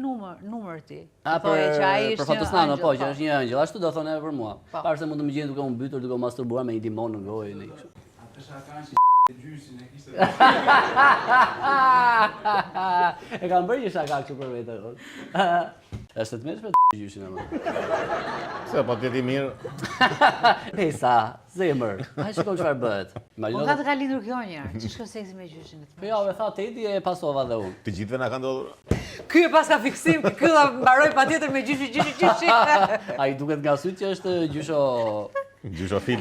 numër ti. Për Fatosnano, po, që është një ëngjëll. Ashtu do thonë edhe për mua. Parë se mund të më gjejnë duke u mbytur, duke u masturbuar me një dimon në gojë në kështu. Atë shakan që gjysin e kishte. E kam bërë një shaka kështu për vetë. Është të mëshme të gjyshin ama. Se po ti mirë. Pesa, zemër. Ai shikon çfarë bëhet. Po ka të ka lindur kjo një herë. Ç'është seksi me gjyshin këtë? Po ja, e tha Tedi e pasova dhe unë. Të gjithëve na ka ndodhur. Ky e pas ka fiksim, ky do mbaroj patjetër me gjyshi. Ai duket nga syt që është Gjyshofil.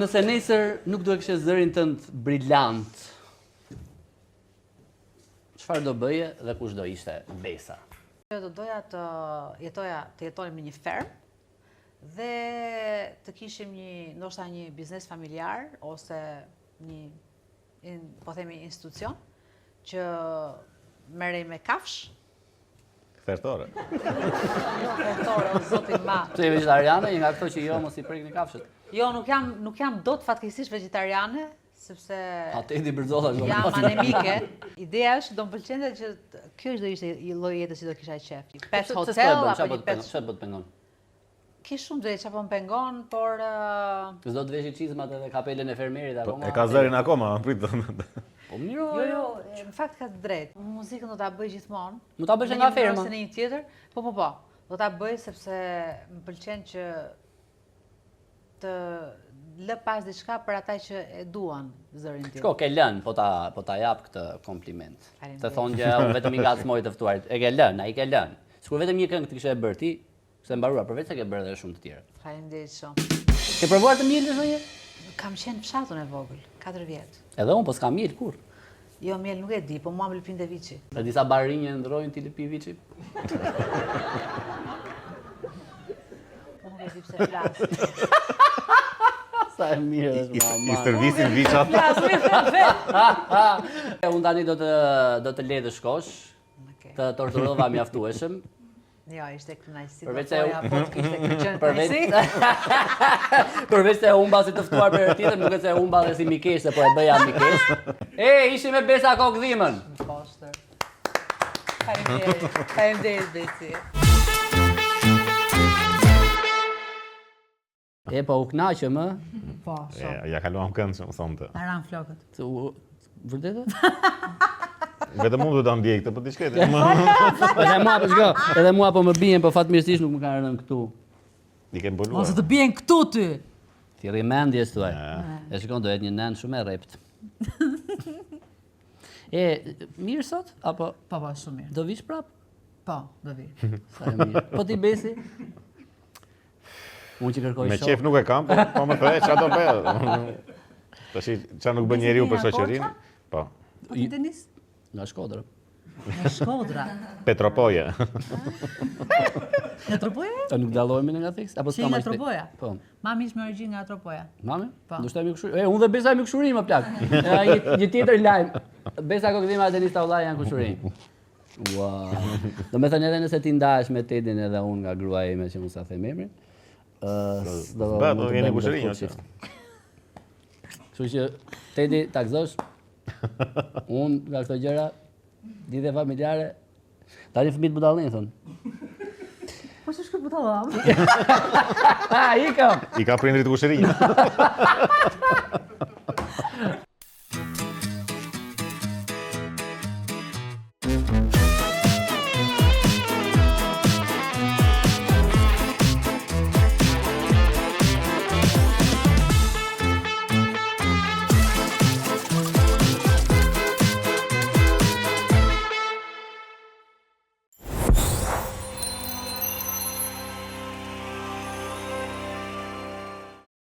Nëse nesër nuk do e kishe zërin tënd brillant, çfarë do bëje dhe kush do ishte Besa? Do doja të jetonim në një fermë dhe të kishim ndoshta një biznes familjar ose po themi institucion që merrej me kafsh. Thertore. Jo, thertore, o zoti ma. Ti je vegetariane, nga këto që jo mos i prekni kafshët. Jo, nuk jam dot fatkeqësisht vegetariane, sepse Tedi Bërzolla jam anemike. Ideja është do më pëlqente që kjo do ishte një lloj jetës që do kisha qef. Pet hotel apo një pet. Çfarë do të pengon? Ke shumë drejt çapo më pengon, por s'do të veshi çizmat edhe kapelen e fermerit apo. E ka zërin akoma, prit. Po miro. Jo, në fakt ka të drejtë. Muzikën do ta bëj gjithmonë. Mund ta bësh nga ferma. Në një tjetër. Po. Do ta bëj sepse më pëlqen që të lë pas diçka për ata që e duan zërin tim. Shko, ke lënë, po ta jap këtë kompliment. Të thonë që unë vetëm i ngacmoj të ftuarit. E ke lënë, ai ke lënë. Sikur vetëm një këngë të kishe bërë ti, kishte mbaruar, përveç se ke bërë edhe shumë të tjera. Faleminderit shumë. Ke provuar të mielësh ndonjë? Kam qenë fshatun e vogël, 4 vjet. Edhe unë, po s'kam miel kur. Jo, miel nuk e di, po mua më lëpin dhe viçi. Dhe disa barinje ndrojnë ti lëpi viçi. Po nuk e di pse flas. Sa e mirë është I mama. servisin viçat. Unë tani do të le të shkosh. Të torturova mjaftueshëm. Jo, ishte kënaqësi. Përveç se po të kishte kënaqësi. Përveç se humba si të ftuar për herë tjetër, nuk e se humba dhe si mikesh, se po e bëja mikesh. Ishim me Besa Kokdhimën. Postër. Faleminderit Besi. Po u knaqëm, ë? Po, shumë. Ja kaluam kënd që më thonë të. Na ran flokët. Vërtetë? Vetëm unë duhet ta ndjej këtë, po ti shkete. Edhe mua po më bien, po fatmirësisht nuk më kanë rënë këtu. I ke mbuluar. Ose të bien këtu ty. Ti rri mendjes thuaj. E shikon do jetë një nën shumë e rrept. Mirë sot apo Po, shumë mirë. do vish prap? Po, do vi. Sa e mirë. Po ti Besi? Unë që kërkoj Me shok. qef nuk e kam, po më thë, çfarë do bëj? Tash çfarë nuk bën njeriu për shoqërinë? Po. Po ti tenis? Nga Shkodra. Në Shkodra. Petropoje. Në Tropoja? A nuk dallohemi nga fiks? Apo Si nga Tropoja? Po. Mami ishte me origjinë nga Tropoja. Mami? Po. Ndoshta mi kushuri. Unë dhe Besa mi kushuri më plak. Një tjetër lajm. Besa Kokdhima dhe Denisa Ullaj janë kushuri. Wow. Do me thënë edhe nëse ti ndahesh me Tedin edhe unë nga gruaja ime që mos sa them emrin. Do jeni kushuri. Kështu që Tedi ta gëzosh. Unë nga këto gjëra, lidhje familjare, tani fëmijët budallin thonë. Po s'është budallam. Ikëm. I ka prindrit kushërinj.